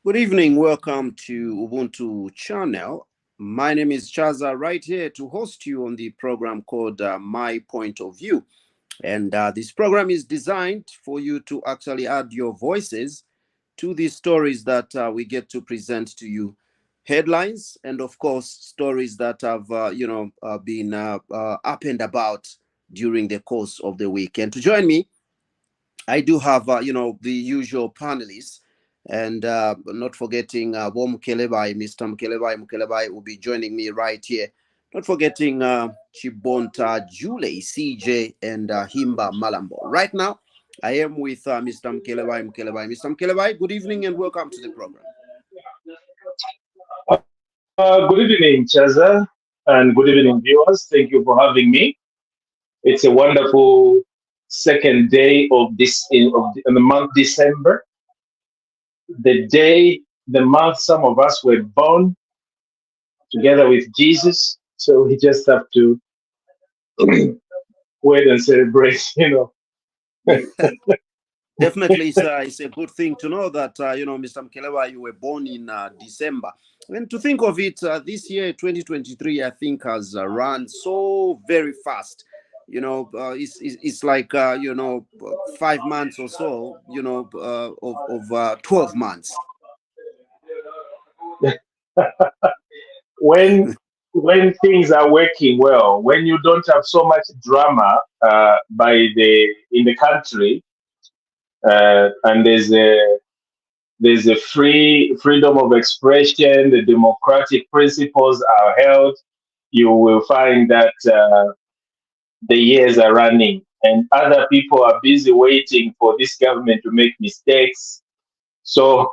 Good evening. Welcome to Ubuntu channel. My name is Chaza, right here to host you on the program called My Point of View. And this program is designed for you to actually add your voices to the stories that we get to present to you. Headlines and, of course, stories that have, been up and about during the course of the week. And to join me, I do have, the usual panelists, and not forgetting Bo Mukelebai, Mr. Mukelebai. Mukelebai will be joining me right here. Not forgetting Chibonta Jule, CJ, and Himba Malambo. Right now, I am with Mr. Mukelebai. Mr. Mukelebai, good evening and welcome to the program. Good evening, Chaza, and good evening, viewers. Thank you for having me. It's a wonderful second day of the month December, the day, the month some of us were born together with Jesus. So we just have to wait and celebrate. Definitely, it's a good thing to know that, Mr. Mkelewa, you were born in December. And to think of it, this year, 2023, I think has run so very fast. It's like, 5 months or so, of 12 months. when when things are working well, when you don't have so much drama in the country, and there's a freedom of expression, the democratic principles are held, you will find that the years are running and other people are busy waiting for this government to make mistakes. So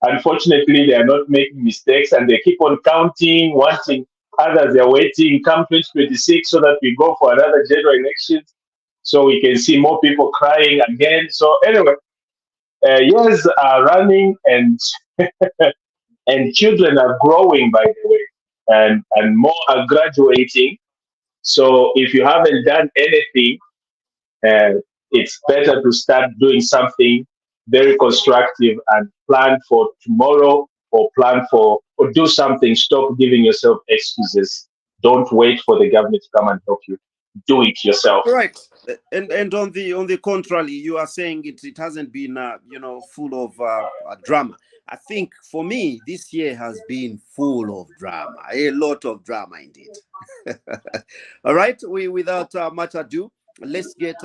unfortunately, they are not making mistakes and they keep on counting, wanting others, they're waiting, come 2026 so that we go for another general election so we can see more people crying again. So anyway, years are running and and children are growing, by the way, and more are graduating. So if you haven't done anything, it's better to start doing something very constructive and plan for tomorrow, or plan for, or do something. Stop giving yourself excuses. Don't wait for the government to come and help you. Do it yourself. Right. And on the contrary, you are saying it hasn't been full of drama. I think for me this year has been full of drama, a lot of drama indeed. All right, we without much ado, let's get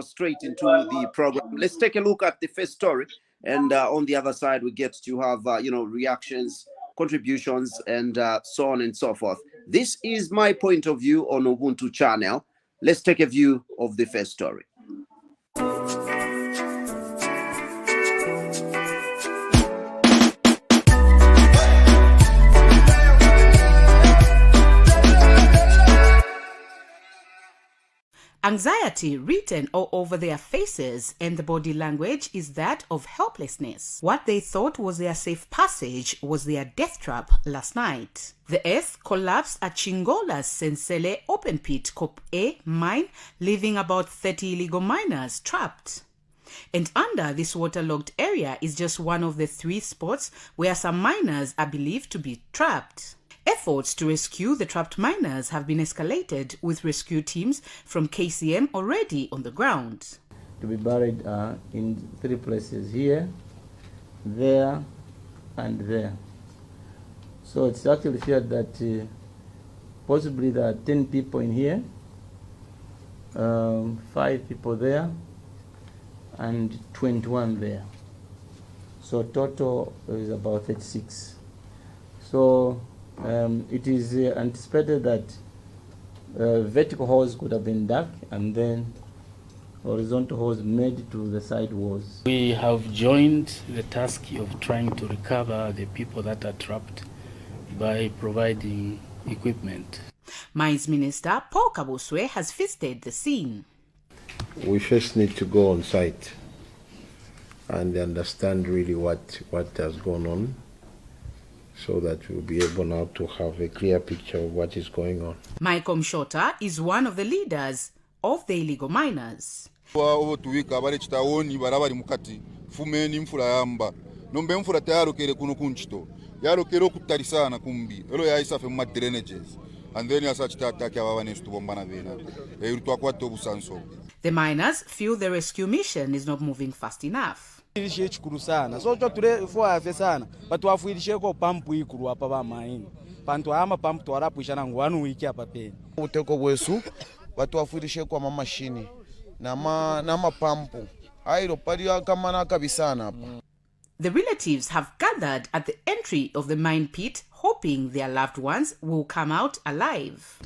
straight into the program. Let's take a look at the first story, and on the other side we get to have reactions, contributions, and so on and so forth. This is my point of view on Ubuntu channel. Let's take a view of the first story. Anxiety written all over their faces, and the body language is that of helplessness. What they thought was their safe passage was their death trap last night. The earth collapsed at Chingola's Sensele open pit Cop A mine, leaving about 30 illegal miners trapped. And under this waterlogged area is just one of the 3 spots where some miners are believed to be trapped. Efforts to rescue the trapped miners have been escalated, with rescue teams from KCM already on the ground. To be buried in 3 places, here, there, and there. So it's actually feared that possibly there are 10 people in here, 5 people there, and 21 there. So total is about 36. So it is anticipated that vertical holes could have been dug and then horizontal holes made to the side walls. We have joined the task of trying to recover the people that are trapped by providing equipment. Mines Minister Paul Kabuswe has visited the scene. We first need to go on site and understand really what has gone on, so that we'll be able now to have a clear picture of what is going on. Michael Mshota is one of the leaders of the illegal miners. nombe mfura tayaro kere kuno kunchito yaro kero kutari sana kumbi elo ya isa fe ma drainages and then yasa chitata kya baba nestu bombana vena urtu akwato busanso. The miners feel the rescue mission is not moving fast enough. Ilishe chikuru sana so cho ture fo afe sana but wafuilishe ko pampu ikuru apa ba maini pantu ama pampu twarapu ishana ngwanu wiki apa pe uteko bwesu watu wafuilishe kwa mamashini na mapampu airo pali akamana kabisana hapa. The relatives have gathered at the entry of the mine pit, hoping their loved ones will come out alive.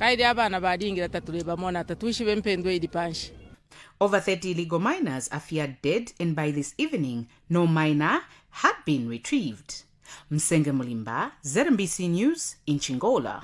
Over 30 illegal miners are feared dead, and by this evening, no miner had been retrieved. Msenge Mulimba, ZMBC News in Chingola.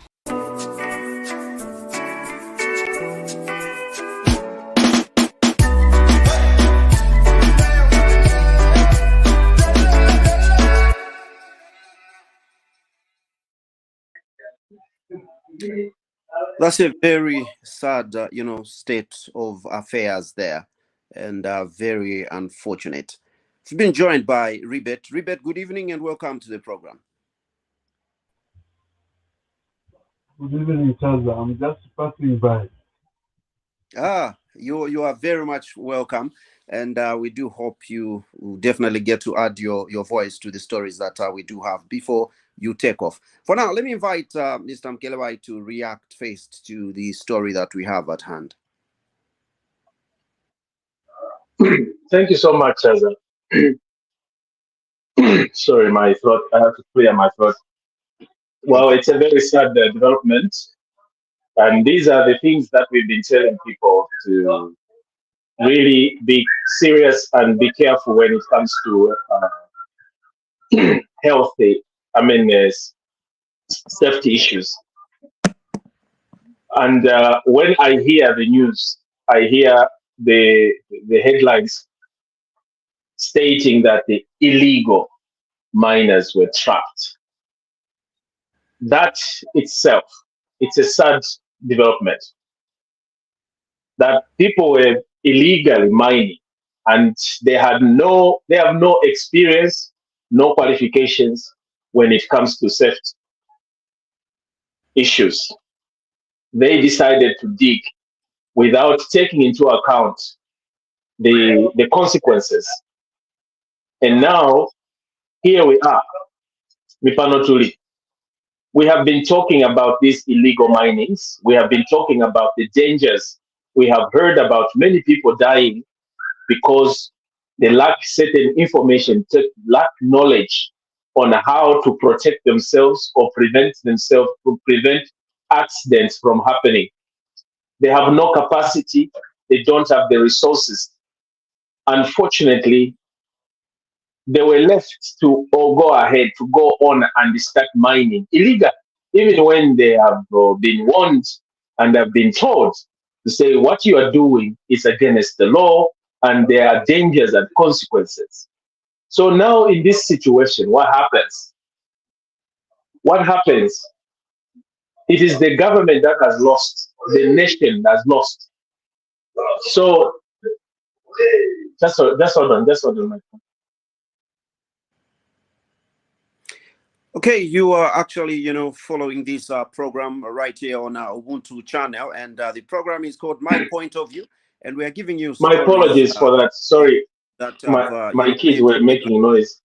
That's a very sad, state of affairs there, and very unfortunate. We've been joined by Ribet. Ribet, good evening and welcome to the program. Good evening, Chaza. I'm just passing by. You are very much welcome, and we do hope you will definitely get to add your voice to the stories that we do have before you take off. For now, let me invite Mr. Mkelebai to react first to the story that we have at hand. Thank you so much, Chaza. Sorry, my throat. I have to clear my throat. Well, it's a very sad development. And these are the things that we've been telling people to really be serious and be careful when it comes to safety issues. And when I hear the news, I hear the headlines stating that the illegal miners were trapped. That itself, it's a sad development. That people were illegally mining and they have no experience, no qualifications when it comes to safety issues. They decided to dig without taking into account the consequences. And now, here we are, Mipanotuli. We have been talking about these illegal minings. We have been talking about the dangers. We have heard about many people dying because they lack certain information, lack knowledge on how to protect themselves or prevent accidents from happening. They have no capacity. They don't have the resources. Unfortunately, they were left to go ahead to go on and start mining illegal, even when they have been warned and have been told to say what you are doing is against the law and there are dangers and consequences. So now in this situation, what happens? What happens? It is the government that has lost, the nation has lost. So just hold on. Okay, you are actually, following this program right here on our Ubuntu channel, and the program is called My Point of View, and we are giving you my apologies for that. Sorry, that my kids were making noise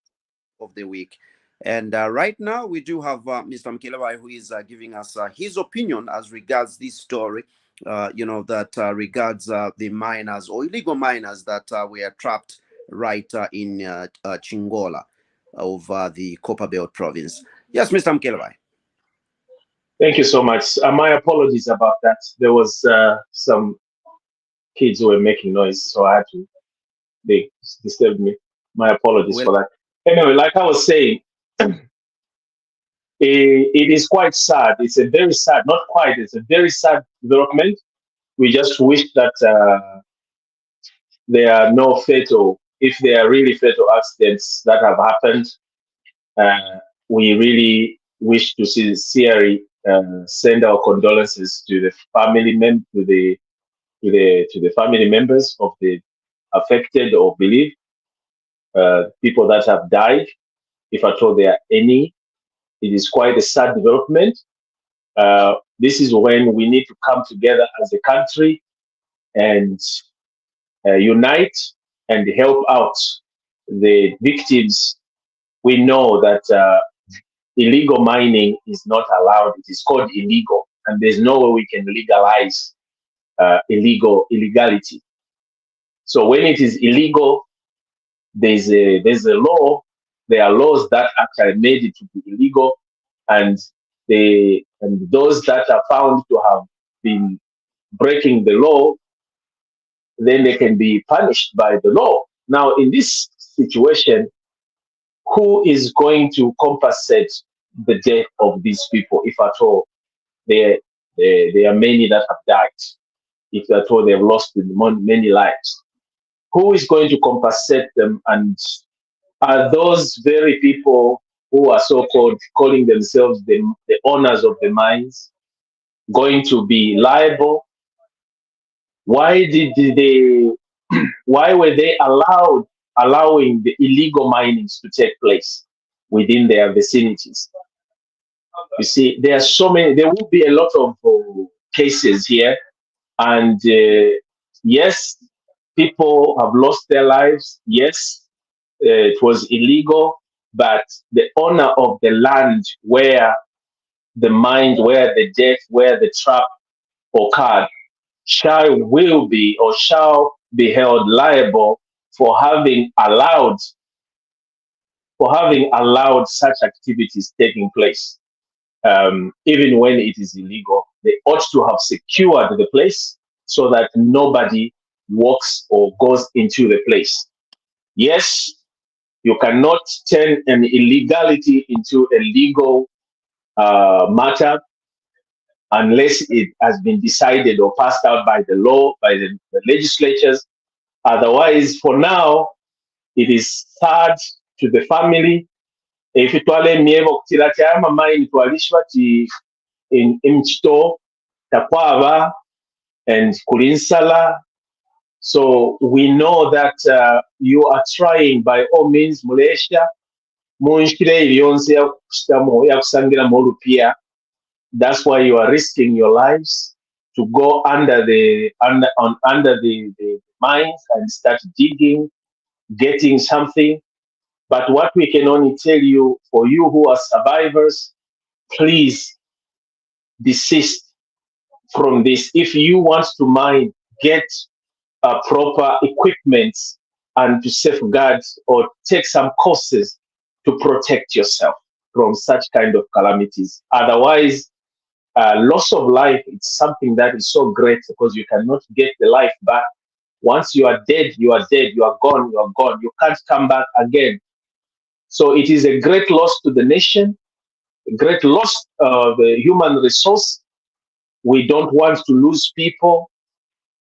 of the week. And right now we do have Mr. Mkelebai, who is giving us his opinion as regards this story, that regards the miners or illegal miners that were trapped right in Chingola of the Copperbelt province. Yes, Mr. Mkelebai. Thank you so much. My apologies about that. There was some kids who were making noise, so they disturbed me. My apologies for that. Anyway, like I was saying, it is quite sad. It's a very sad, not quite, it's a very sad development. We just wish that there are no fatal, if there are really fatal accidents that have happened, we really wish to sincerely send our condolences to the family to the family members of the affected or bereaved people that have died. if at all there are any. It is quite a sad development. This is when we need to come together as a country and unite and help out the victims. We know that illegal mining is not allowed. It is called illegal, and there's no way we can legalize illegality. So when it is illegal, there's a law. There are laws that actually made it to be illegal, and those that are found to have been breaking the law, then they can be punished by the law. Now, in this situation, who is going to compensate the death of these people, if at all there are many that have died, if at all they have lost many lives? Who is going to compensate them? And are those very people who are so-called calling themselves the owners of the mines going to be liable? Why were they allowing the illegal minings to take place within their vicinities? You see, there are so many. There will be a lot of cases here, and yes, people have lost their lives. Yes, it was illegal, but the owner of the land where the mine, where the death, where the trap occurred, shall be held liable for having allowed such activities taking place. Even when it is illegal, they ought to have secured the place so that nobody walks or goes into the place. Yes, you cannot turn an illegality into a legal matter unless it has been decided or passed out by the law, by the legislatures. Otherwise, for now, it is sad to the family. If it were mievo kutira kyama mine twalishwa ti in imchito takwava and kulinsala. So we know that you are trying by all means, Malaysia, munshire ilyonse yakusangira morupia. That's why you are risking your lives to go under the mines and start digging, getting something. But what we can only tell you, for you who are survivors, please desist from this. If you want to mine, get proper equipment and to safeguard or take some courses to protect yourself from such kind of calamities. Otherwise, loss of life is something that is so great because you cannot get the life back. Once you are dead, you are dead. You are gone, you are gone. You can't come back again. So it is a great loss to the nation, a great loss of the human resource. We don't want to lose people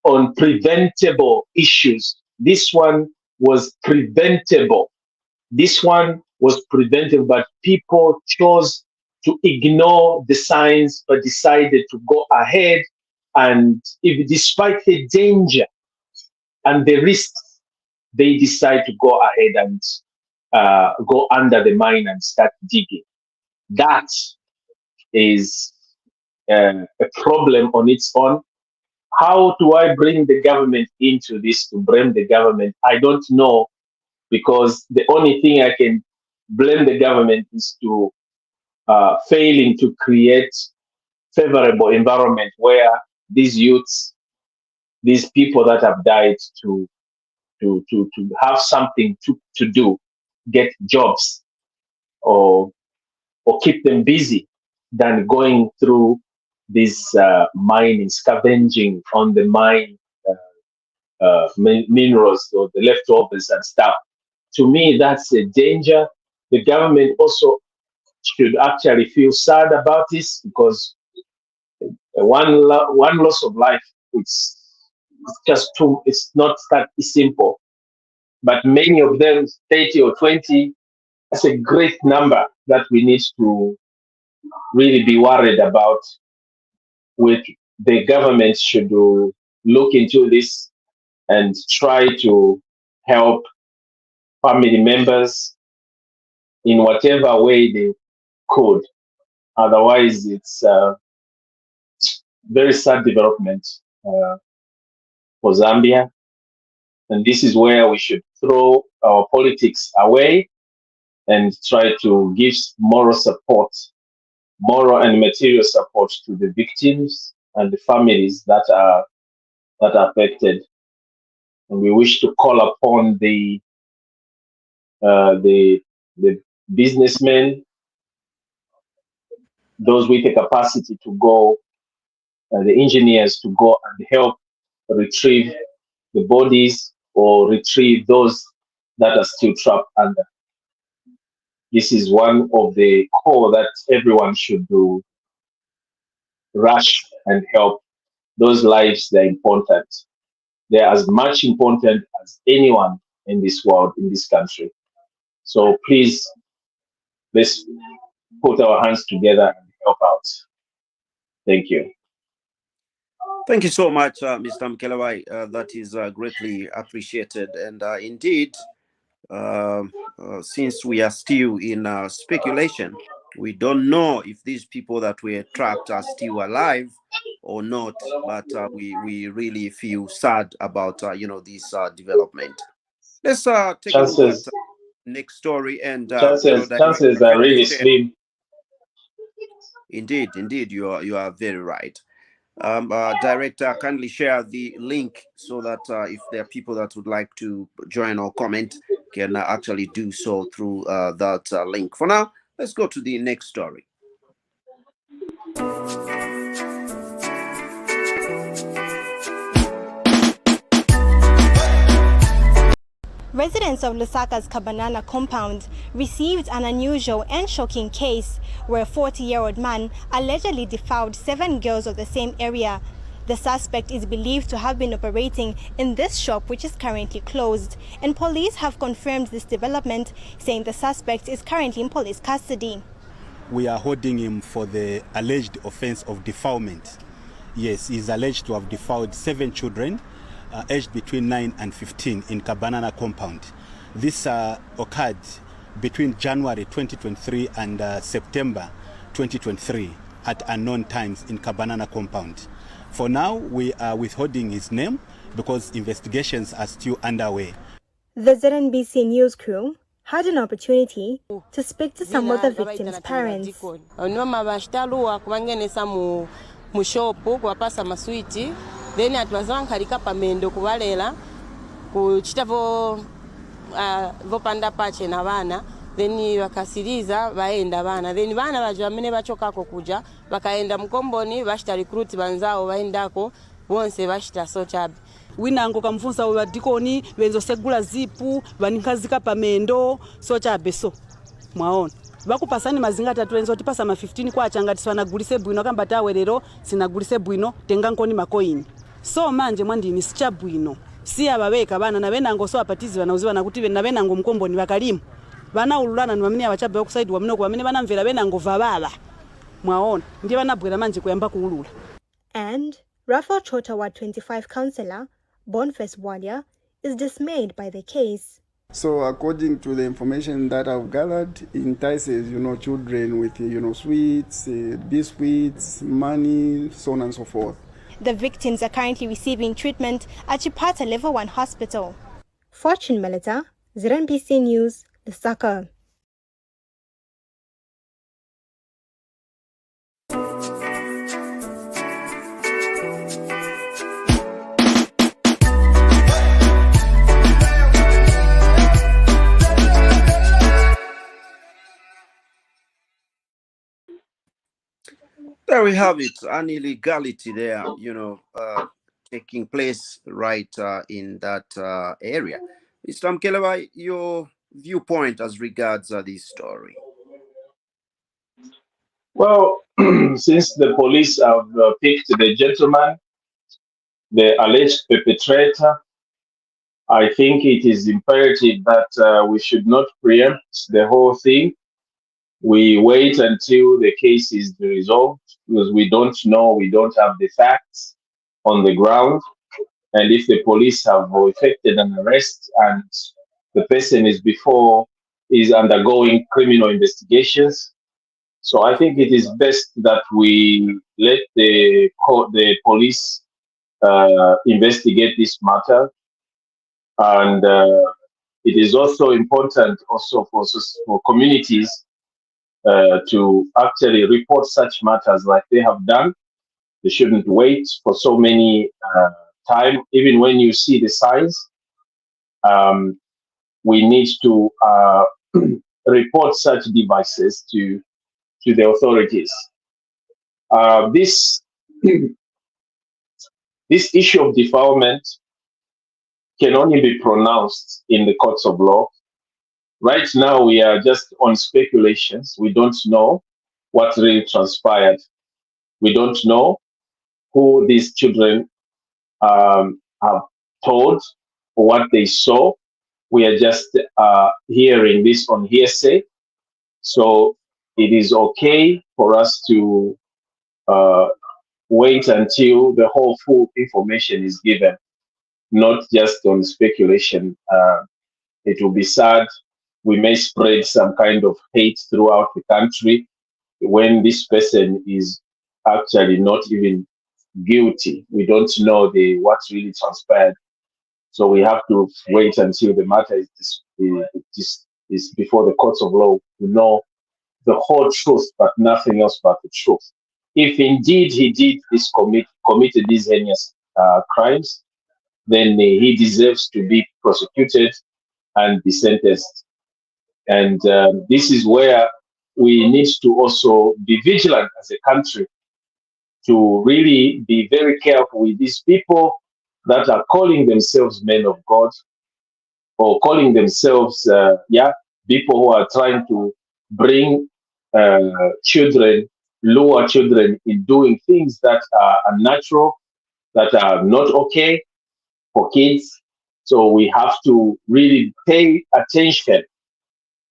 on preventable issues. This one was preventable. This one was preventable, but people chose to ignore the signs, but decided to go ahead. And if, despite the danger and the risks, they decide to go ahead and go under the mine and start digging. That is a problem on its own. How do I bring the government into this, to blame the government? I don't know, because the only thing I can blame the government is to failing to create favorable environment where these youths, these people that have died, to have something to do, get jobs, or keep them busy than going through this mining, scavenging on the mine minerals or the leftovers and stuff. To me, that's a danger. The government also should actually feel sad about this, because one loss of life, it's just too, it's not that simple. But many of them, 30 or 20, that's a great number that we need to really be worried about. With the government should look into this and try to help family members in whatever way they could. Otherwise, it's very sad development for Zambia. And this is where we should throw our politics away and try to give moral support, moral and material support to the victims and the families that are affected. And we wish to call upon the businessmen, those with the capacity to go, the engineers to go and help retrieve the bodies or retrieve those that are still trapped under. This is one of the core that everyone should do. Rush and help. Those lives, they're important. They're as much important as anyone in this world, in this country. So please, let's put our hands together and help out. Thank you. Thank you so much, Mr. Mkelewai. That is greatly appreciated. And indeed, since we are still in speculation, we don't know if these people that were trapped are still alive or not. But we really feel sad about this development. Let's take a look at next story. And chances are really slim. Indeed, you are very right. Director, kindly share the link so that if there are people that would like to join or comment, can actually do so through that link. For now, let's go to the next story. Residents of Lusaka's Kabanana compound received an unusual and shocking case where a 40-year-old man allegedly defiled 7 girls of the same area. The suspect is believed to have been operating in this shop, which is currently closed, and police have confirmed this development, saying the suspect is currently in police custody. We are holding him for the alleged offense of defilement. Yes, he is alleged to have defiled 7 children aged between 9 and 15 in Kabanana compound. This occurred between January 2023 and September 2023 at unknown times in Kabanana compound. For now, we are withholding his name because investigations are still underway. The ZNBC news crew had an opportunity to speak to some of the victims' parents. Then atwazanga kalika pamendo kubalela kuchitavo vopanda pache na bana, then wakasiriza baenda bana, then bana bajamene bachokako kuja bakaenda mkomboni bashita recruit banzao baendako bonse bashita sochabe winango kamfunza wadikoni benzo segula zipu banikazika pamendo sochabe so mwaona bakupasani mazinga 3 enzo tipasa ma 15 kwa changatiswa na gulise bwino kamba tawe lero sinagulise bwino tenga nkoni makoini so manje mwandini sichabwino si ababeka bana na benango so apatizi banauziwa na kuti na benango mkomboni bakalimu bana ululana ni bamene abachabe okusaidi wamino kwa bamene bana mvera benango vabala mwaona ndiye banabwera manje kuyamba kuulula. And Raphael Chota Ward 25 councillor Boniface Walia is dismayed by the case. So according to the information that I've gathered, it entices, children with, sweets, biscuits, money, so on and so forth. The victims are currently receiving treatment at Chipata Level 1 Hospital. Fortune Melita, ZNBC News, Lusaka. There we have it, an illegality there, taking place right in that area. Mr. Mkelewai, your viewpoint as regards this story. Well, since the police have picked the gentleman, the alleged perpetrator, I think it is imperative that we should not preempt the whole thing. We wait until the case is resolved because we don't know, we don't have the facts on the ground. And if the police have effected an arrest and the person is before is undergoing criminal investigations. So I think it is best that we let the police investigate this matter, and it is also important also for communities to actually report such matters like they have done. They shouldn't wait for so many time. Even when you see the signs, we need to report such devices to the authorities. This issue of defilement can only be pronounced in the courts of law. Right now, we are just on speculations. We don't know what really transpired. We don't know who these children have told or what they saw. We are just hearing this on hearsay. So it is okay for us to wait until the whole full information is given, not just on speculation. It will be sad. We may spread some kind of hate throughout the country when this person is actually not even guilty. We don't know what really transpired. So we have to wait until the matter is before the courts of law to know the whole truth, but nothing else but the truth. If indeed he did committed these heinous crimes, then he deserves to be prosecuted and be sentenced. And this is where we need to also be vigilant as a country to really be very careful with these people that are calling themselves men of God, or calling themselves, people who are trying to bring children, lure children in doing things that are unnatural, that are not okay for kids. So we have to really pay attention.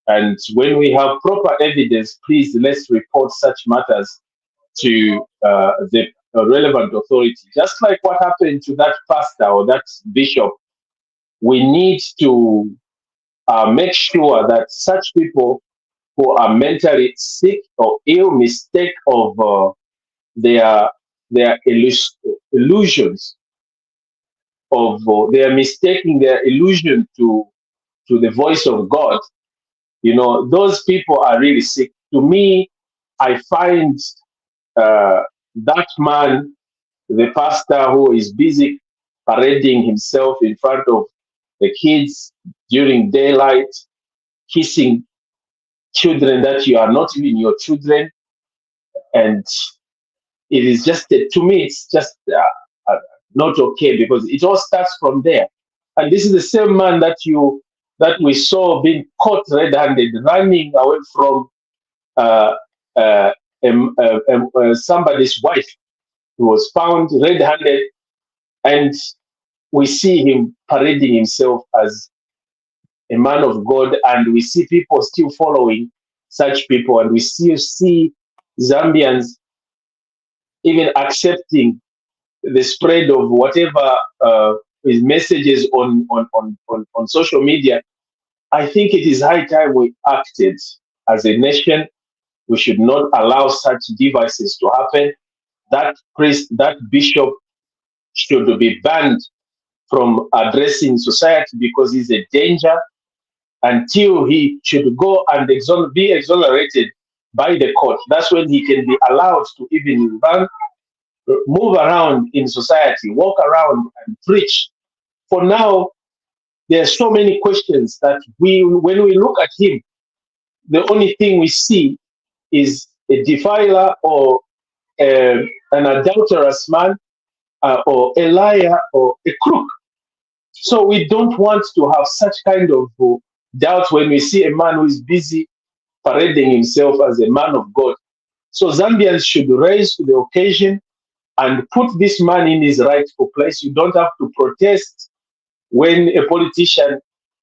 And when we have proper evidence, please let's report such matters to the relevant authority. Just like what happened to that pastor or that bishop, we need to make sure that such people who are mentally sick or ill mistake of their illusions of they are mistaking their illusion to the voice of God. You know, those people are really sick. To me, I find that man, the pastor who is busy parading himself in front of the kids during daylight, kissing children that you are not even your children, and it is just to me it's just not okay, because it all starts from there. And this is the same man that we saw being caught red-handed running away from somebody's wife, who was found red-handed, and we see him parading himself as a man of God, and we see people still following such people, and we still see Zambians even accepting the spread of whatever his messages on social media. I think it is high time we acted as a nation. We should not allow such devices to happen. That priest, that bishop should be banned from addressing society, because he's a danger, until he should go and be exonerated by the court. That's when he can be allowed to even move around in society, walk around and preach. For now, there are so many questions that when we look at him, the only thing we see is a defiler or an adulterous man, or a liar or a crook. So we don't want to have such kind of doubt when we see a man who is busy parading himself as a man of God. So Zambians should rise to the occasion and put this man in his rightful place. You don't have to protest when a politician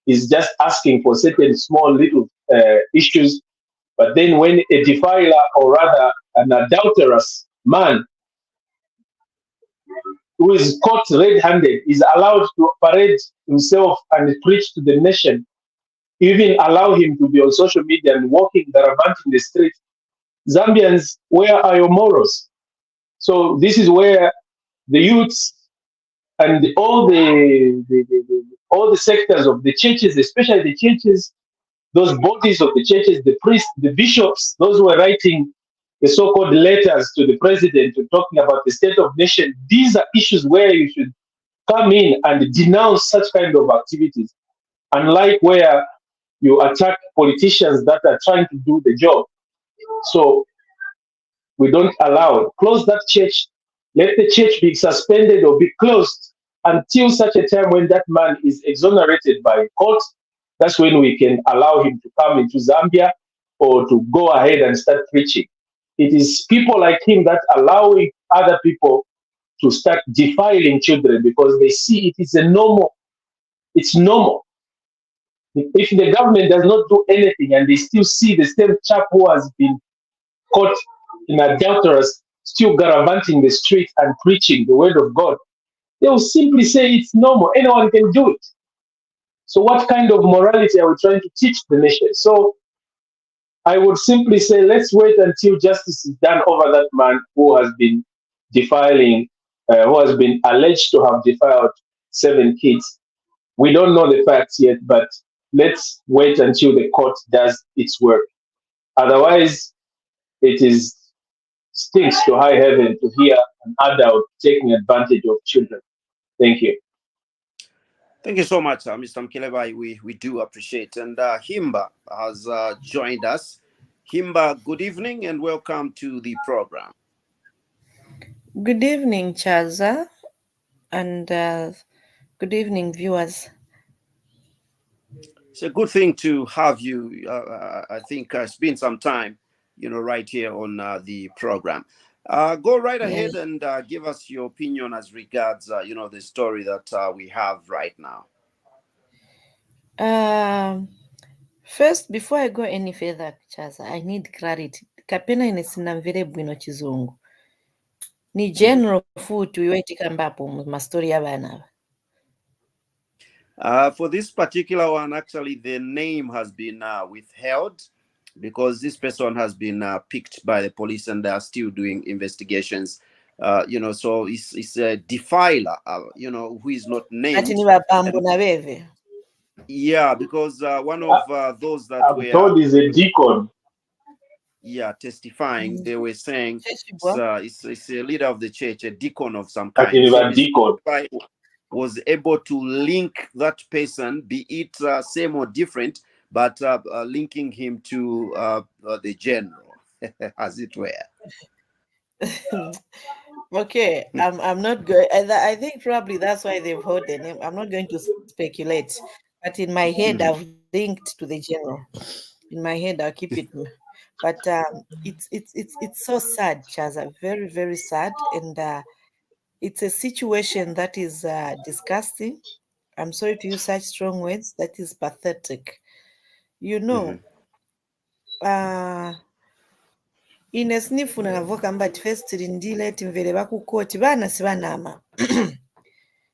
is just asking for certain small little issues. But then when a defiler, or rather an adulterous man who is caught red-handed is allowed to parade himself and preach to the nation, even allow him to be on social media and walking around in the street, Zambians, where are your morals? So this is where the youths and all the sectors of the churches, especially the churches, those bodies of the churches, the priests, the bishops, those who are writing the so-called letters to the president talking about the state of nation, these are issues where you should come in and denounce such kind of activities. Unlike where you attack politicians that are trying to do the job. So we don't allow it. Close that church. Let the church be suspended or be closed until such a time when that man is exonerated by court. That's when we can allow him to come into Zambia or to go ahead and start preaching. It is people like him that allowing other people to start defiling children because they see it is a normal. It's normal. If the government does not do anything and they still see the same chap who has been caught in adulterous still gallivanting the street and preaching the word of God, they will simply say it's normal. Anyone can do it. So what kind of morality are we trying to teach the nation? So I would simply say, let's wait until justice is done over that man who has been defiling, who has been alleged to have defiled 7 kids. We don't know the facts yet, but let's wait until the court does its work. Otherwise, it is stinks to high heaven to hear an adult taking advantage of children. Thank you. Thank you so much, Mr. Mkelebai. We do appreciate. And Himba has joined us. Himba, good evening and welcome to the program. Good evening, Chaza, and good evening, viewers. It's a good thing to have you. I think it's been some time, right here on the program. Go right ahead and give us your opinion as regards, the story that we have right now. First, before I go any further, Chaza, I need clarity. Kapena inesinamvere bwino chizungu. Ni general food tuiwetika mbapo mastori y'abana. For this particular one, actually, the name has been withheld because this person has been picked by the police and they are still doing investigations. So it's a defiler, who is not named. Yeah, because one of those that were told is a deacon. Yeah, testifying, they were saying it's a leader of the church, a deacon of some kind. So deacon was able to link that person, be it same or different, but linking him to the general, as it were. Okay, I'm not going. I think probably that's why they've heard the name. I'm not going to speculate, but in my head, I've linked to the general. In my head, I'll keep it. But it's so sad, Chaza. Very, very sad, and it's a situation that is disgusting. I'm sorry to use such strong words. That is pathetic. Inesnifuna navoka mbati first rindile timvele vakukoti vana sivanama.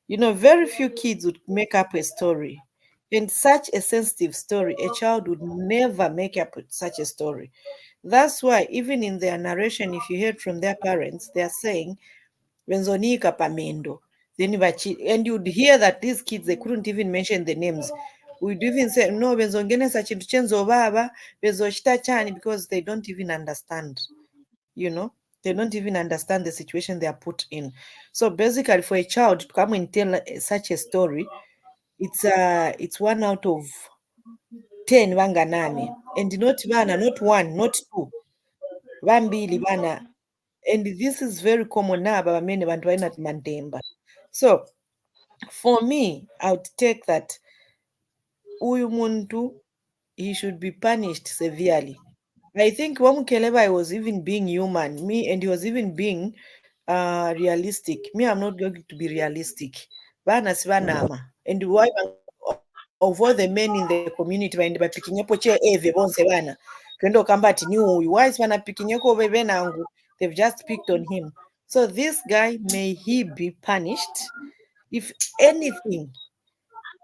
Very few kids would make up a story. In such a sensitive story, a child would never make up such a story. That's why even in their narration, if you heard from their parents, they are saying, Benzonika Pamendo. And you'd hear that these kids, they couldn't even mention the names. We'd even say, no, Benzongene Sachinduchenzo Baba, Benzoshita Chani, because they don't even understand. They don't even understand the situation they are put in. So basically, for a child to come and tell such a story, it's 1 out of 10 vanganane, and not vana, not 1, not 2, vambili vana. And this is very common now, but many at Mandemba. So for me, I would take that Uyumuntu, he should be punished severely. I think Wamukelebai was even being human, and he was even being realistic. I'm not going to be realistic. And why of all the men in the community by picking up eve bonse bana kendo kambati ni uyu why is bana picking up bebe nangu, they've just picked on him. So this guy, may he be punished. If anything,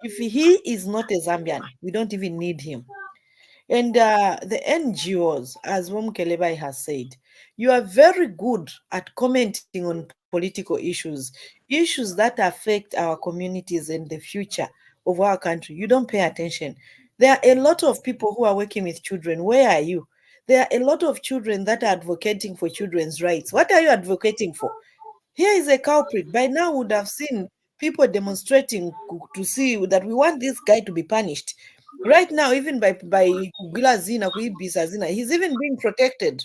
If he is not a Zambian, we don't even need him. And the NGOs, as Womkelebai has said, you are very good at commenting on political issues, issues that affect our communities and the future of our country. You don't pay attention. There are a lot of people who are working with children. Where are you? There are a lot of children that are advocating for children's rights. What are you advocating for? Here is a culprit. By now, we would have seen people demonstrating to see that we want this guy to be punished. Right now, even by Kugila Zina, Kuibisa Zina, he's even being protected.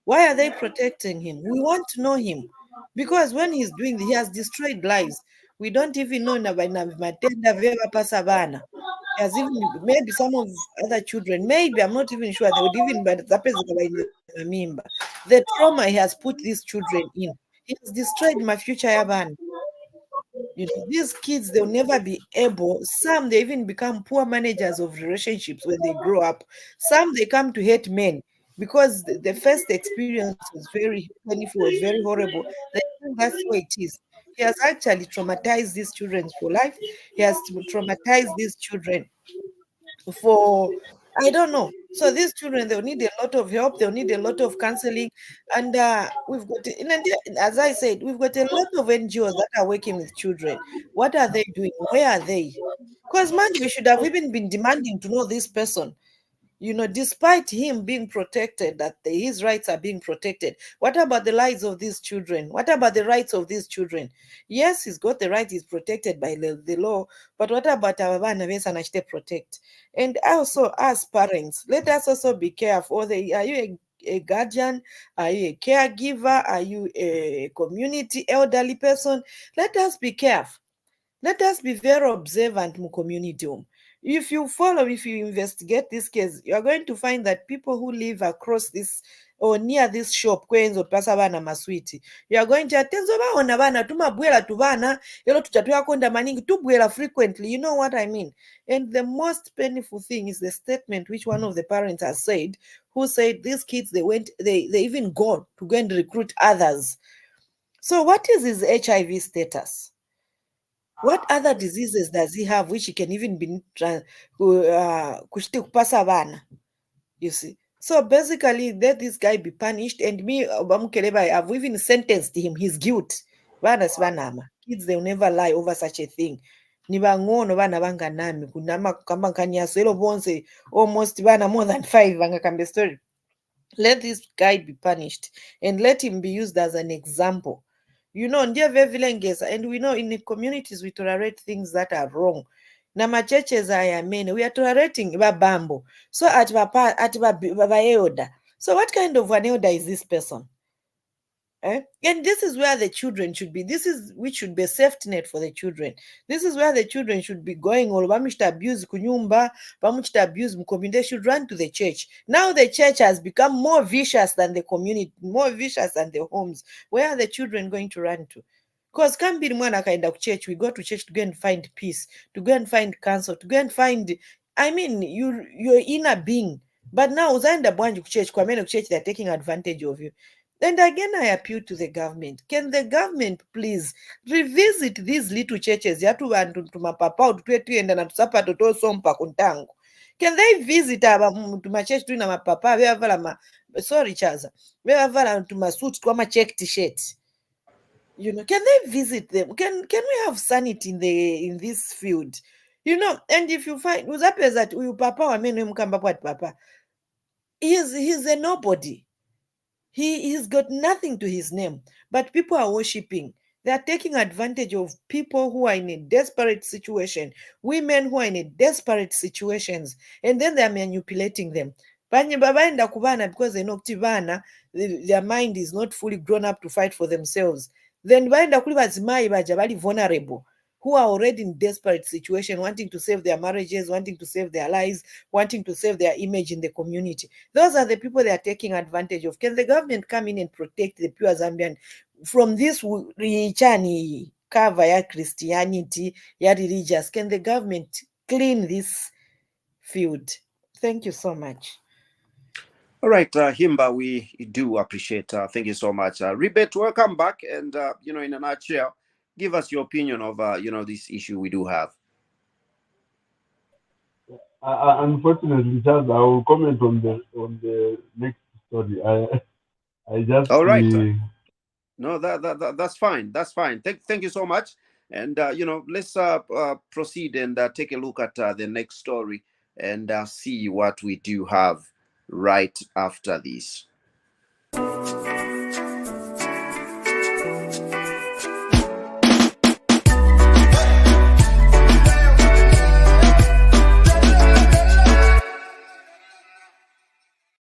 Why are they protecting him? We want to know him. Because when he's doing, he has destroyed lives. We don't even know Matenda Veva Pasabana. He has even, maybe some of other children, maybe, I'm not even sure, they would even, but the trauma he has put these children in. He has destroyed my future Yaban. You know, these kids, they'll never be able. Some, they even become poor managers of relationships when they grow up. Some, they come to hate men because the first experience was very painful, was very horrible. That's the way it is. He has actually traumatized these children for life. He has traumatized these children for, I don't know. So these children, they'll need a lot of help. They'll need a lot of counseling. And we've got, as I said, we've got a lot of NGOs that are working with children. What are they doing? Where are they? Because, man, we should have even been demanding to know this person. You know, despite him being protected, that his rights are being protected. What about the lives of these children? What about the rights of these children? Yes, he's got the right, he's protected by the law, but what about our to protect? And also, as parents, let us also be careful. Are you a guardian? Are you a caregiver? Are you a community elderly person? Let us be careful. Let us be very observant in community. If you investigate this case, you are going to find that people who live across this or near this shop, Kwenzo Pasabana Maswiti, you are going to attend bana tumabwela tubana, elo tutatuya konda maningi tubwela frequently. You know what I mean? And the most painful thing is the statement which one of the parents has said, who said these kids, they even go and recruit others. So what is his HIV status? What other diseases does he have which he can even be you see? So basically, let this guy be punished. And me, I've even sentenced him his guilt. Kids, they'll never lie over such a thing. Almost more than 5 story. Let this guy be punished and let him be used as an example. You know, and we know in the communities we tolerate things that are wrong. Nama churches are men, we are tolerating bambo. So at elder. So what kind of an elder is this person? And this is where the children should be. This is which should be a safety net for the children. This is where the children should be going. Or abuse kunyumba, abuse community. They should run to the church. Now the church has become more vicious than the community, more vicious than the homes. Where are the children going to run to? Because can't be one kind of church. We go to church to go and find peace, to go and find counsel, to go and find. I mean, your inner being. But now uzaenda bwanji church, kwa meno church, they're taking advantage of you. And again, I appeal to the government. Can the government please revisit these little churches? Can they visit to my church to my papa? Sorry, Chaza. To my suit to my check t-shirt. You know, can they visit them? Can we have sanity in this field? You know, and if you find that you papa, he's a nobody. He's got nothing to his name, but people are worshipping. They are taking advantage of people who are in a desperate situation, women who are in a desperate situations, and then they are manipulating them. Because they know their mind is not fully grown up to fight for themselves. Then vulnerable, who are already in desperate situation, wanting to save their marriages, wanting to save their lives, wanting to save their image in the community. Those are the people they are taking advantage of. Can the government come in and protect the pure Zambian from this cover ya Christianity, ya religious? Can the government clean this field? Thank you so much. All right, Himba, we do appreciate. Thank you so much. Ribet, welcome back. And, in a nutshell, give us your opinion of, this issue we do have. Unfortunately, Charles, I will comment on the next story. I just All right. No, that's fine. That's fine. Thank you so much. And let's proceed and take a look at the next story and see what we do have right after this.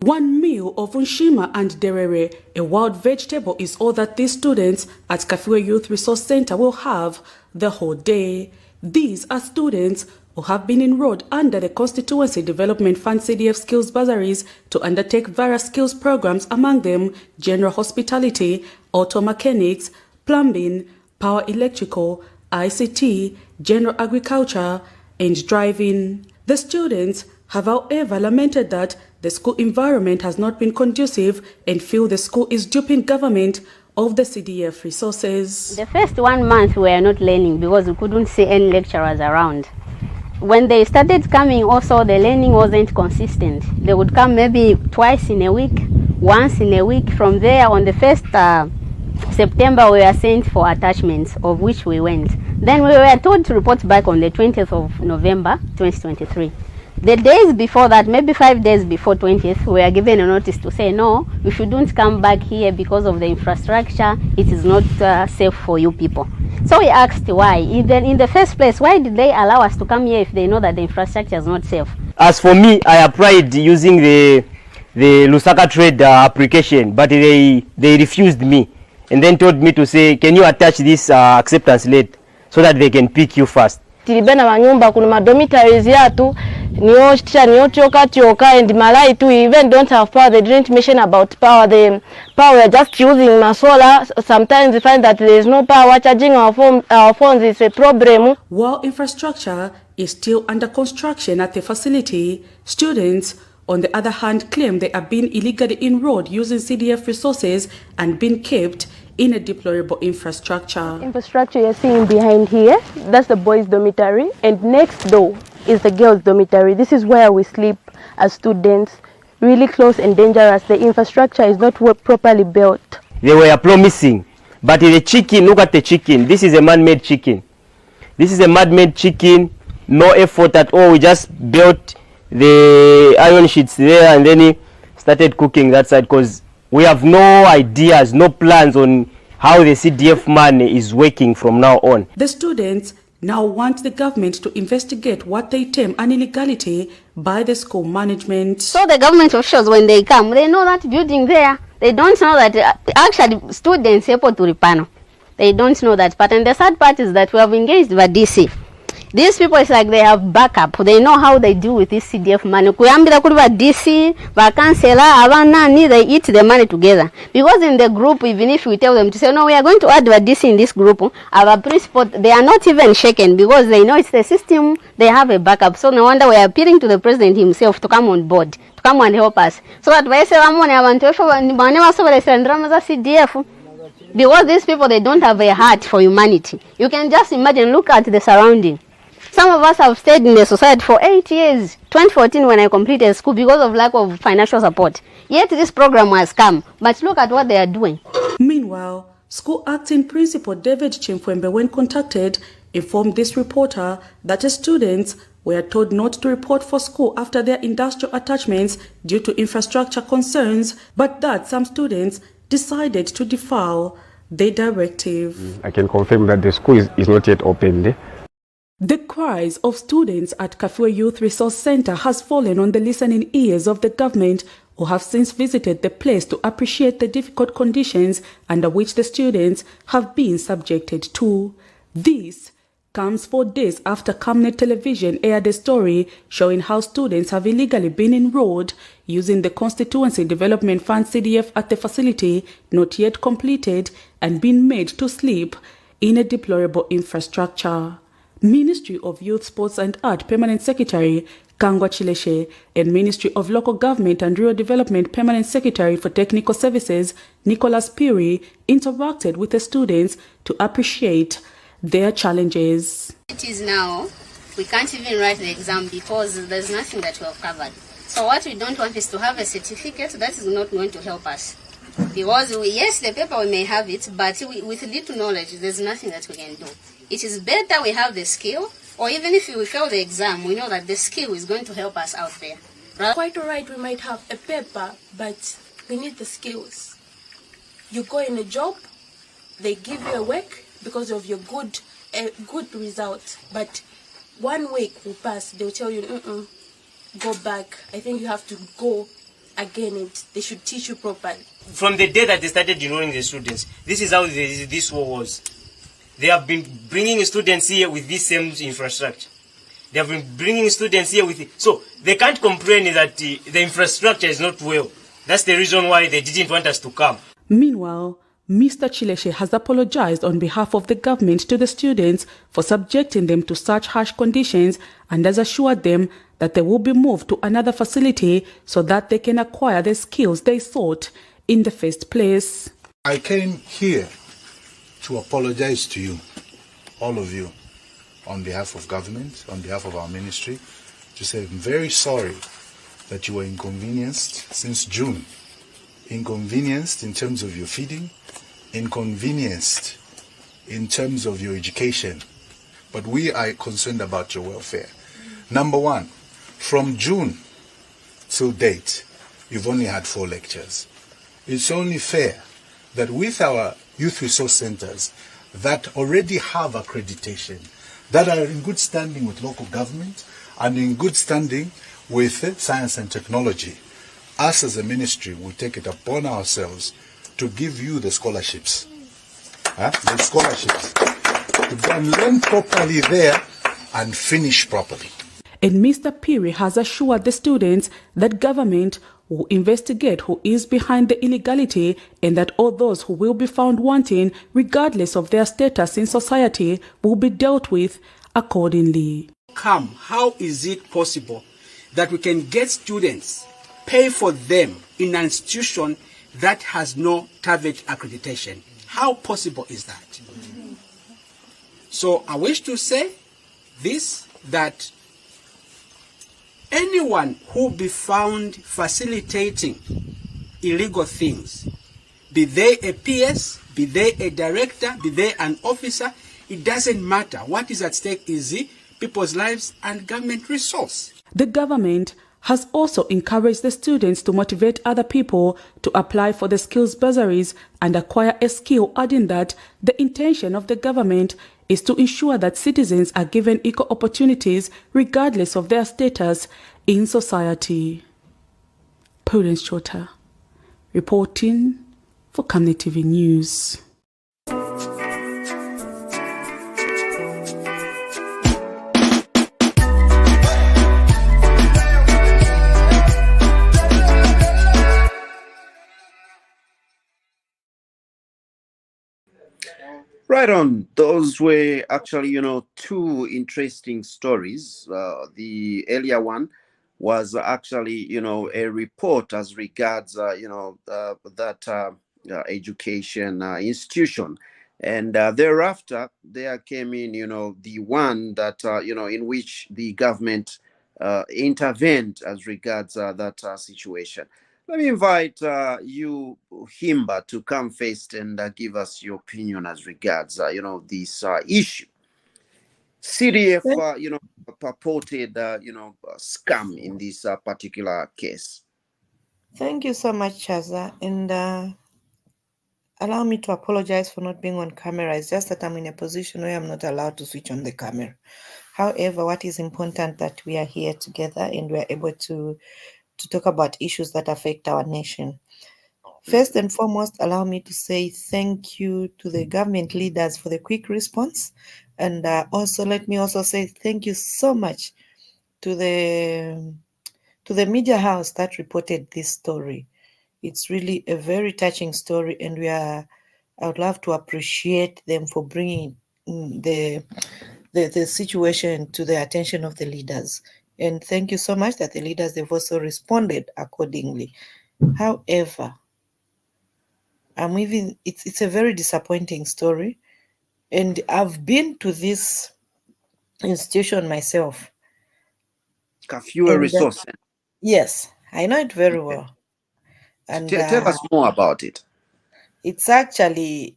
One meal of unshima and derere, a wild vegetable, is all that these students at Kafue Youth Resource Center will have the whole day. These are students who have been enrolled under the Constituency Development Fund CDF skills bursaries to undertake various skills programs, among them general hospitality, auto mechanics, plumbing, power electrical, ICT, general agriculture, and driving. The students have, however, lamented that the school environment has not been conducive and feel the school is duping government of the CDF resources. The first 1 month we were not learning because we couldn't see any lecturers around. When they started coming also, the learning wasn't consistent. They would come maybe twice in a week, once in a week. From there, on the 1st September, we were sent for attachments, of which we went. Then we were told to report back on the 20th of November 2023. The days before that, maybe 5 days before 20th, we were given a notice to say, no, you shouldn't come back here because of the infrastructure. It is not safe for you people. So we asked why. Even in the first place, why did they allow us to come here if they know that the infrastructure is not safe? As for me, I applied using the Lusaka Trade application, but they refused me and then told me to say, can you attach this acceptance letter so that they can pick you first. Tilibena manyumba kuna madomitaries yatu niochoka and Malai too even don't have power. They didn't mention about power. The power we're just using solar. Sometimes we find that there is no power. Charging our phones is a problem. While infrastructure is still under construction at the facility, students on the other hand claim they are being illegally enrolled using CDF resources and being kept in a deplorable infrastructure. Infrastructure you're seeing behind here, that's the boys' dormitory, and next door is the girls' dormitory. This is where we sleep as students, really close and dangerous. The infrastructure is not properly built. They were promising, but the chicken, look at the chicken. This is a man-made chicken. This is a man-made chicken, no effort at all. We just built the iron sheets there and then he started cooking that side because we have no ideas, no plans on how the CDF money is working from now on. The students now want the government to investigate what they term an illegality by the school management. So the government officials, when they come, they know that building there. They don't know that actually students are able to repano. They don't know that part. And the sad part is that we have engaged with DC. These people, it's like they have backup. They know how they deal with this CDF money. Kuyambira kuliba DC, vakansela, avanani, they eat the money together. Because in the group, even if we tell them to say, no, we are going to add DC in this group, our principal, they are not even shaken because they know it's the system, they have a backup. So no wonder we are appealing to the president himself to come on board, to come and help us. So that we say, CDF. Because these people, they don't have a heart for humanity. You can just imagine, look at the surrounding. Some of us have stayed in the society for 8 years. 2014 when I completed school because of lack of financial support. Yet this program has come. But look at what they are doing. Meanwhile, school acting principal David Chimfwembe, when contacted, informed this reporter that the students were told not to report for school after their industrial attachments due to infrastructure concerns, but that some students decided to defy the directive. I can confirm that the school is not yet opened. The cries of students at Kafue Youth Resource Center has fallen on the listening ears of the government, who have since visited the place to appreciate the difficult conditions under which the students have been subjected to. This comes 4 days after Camnet Television aired a story showing how students have illegally been enrolled using the Constituency Development Fund CDF at the facility not yet completed and been made to sleep in a deplorable infrastructure. Ministry of Youth, Sports and Art Permanent Secretary Kangwa Chileshe and Ministry of Local Government and Rural Development Permanent Secretary for Technical Services Nicholas Piri interacted with the students to appreciate their challenges. It is now we can't even write the exam because there's nothing that we have covered. So what we don't want is to have a certificate that is not going to help us. Because yes, the paper we may have it, but with little knowledge, there's nothing that we can do. It is better we have the skill, or even if we fail the exam, we know that the skill is going to help us out there. Quite all right, we might have a paper, but we need the skills. You go in a job, they give you a work because of your good result, but 1 week will pass, they'll tell you, go back. I think you have to go again, and they should teach you properly. From the day that they started enrolling the students, this is how this war was. They have been bringing students here with this same infrastructure. They have been bringing students here with it. So they can't complain that the infrastructure is not well. That's the reason why they didn't want us to come. Meanwhile, Mr. Chileshe has apologized on behalf of the government to the students for subjecting them to such harsh conditions and has assured them that they will be moved to another facility so that they can acquire the skills they sought in the first place. I came here to apologize to you, all of you, on behalf of government, on behalf of our ministry, to say I'm very sorry that you were inconvenienced since June. Inconvenienced in terms of your feeding, inconvenienced in terms of your education, but we are concerned about your welfare. Number one, from June till date, you've only had 4 lectures. It's only fair that with our youth resource centers that already have accreditation, that are in good standing with local government and in good standing with science and technology, us as a ministry will take it upon ourselves to give you the scholarships. To go and learn properly there and finish properly. And Mr. Piri has assured the students that government will investigate who is behind the illegality and that all those who will be found wanting, regardless of their status in society, will be dealt with accordingly. How is it possible that we can get students, pay for them in an institution that has no TAVET accreditation? How possible is that? So I wish to say this, that anyone who be found facilitating illegal things, be they a PS, be they a director, be they an officer, it doesn't matter. What is at stake is people's lives and government resource. The government has also encouraged the students to motivate other people to apply for the skills bursaries and acquire a skill, adding that the intention of the government is to ensure that citizens are given equal opportunities regardless of their status in society. Prudence Chota, reporting for Kamne TV News. Right on. Those were actually, 2 interesting stories. The earlier one was actually, a report as regards, that education institution. And thereafter, there came in, the one that, in which the government intervened as regards that situation. Let me invite you, Himba, to come first and give us your opinion as regards, this issue. CDF, purported, scam in this particular case. Thank you so much, Chaza. And allow me to apologize for not being on camera. It's just that I'm in a position where I'm not allowed to switch on the camera. However, what is important that we are here together and we are able to talk about issues that affect our nation. First and foremost, allow me to say thank you to the government leaders for the quick response. And also let me also say thank you so much to the media house that reported this story. It's really a very touching story, and I would love to appreciate them for bringing the situation to the attention of the leaders. And thank you so much that the leaders, they've also responded accordingly. However, it's a very disappointing story. And I've been to this institution myself. Kafue And, Resource. yes, I know it very well. And Tell us more about it. It's actually,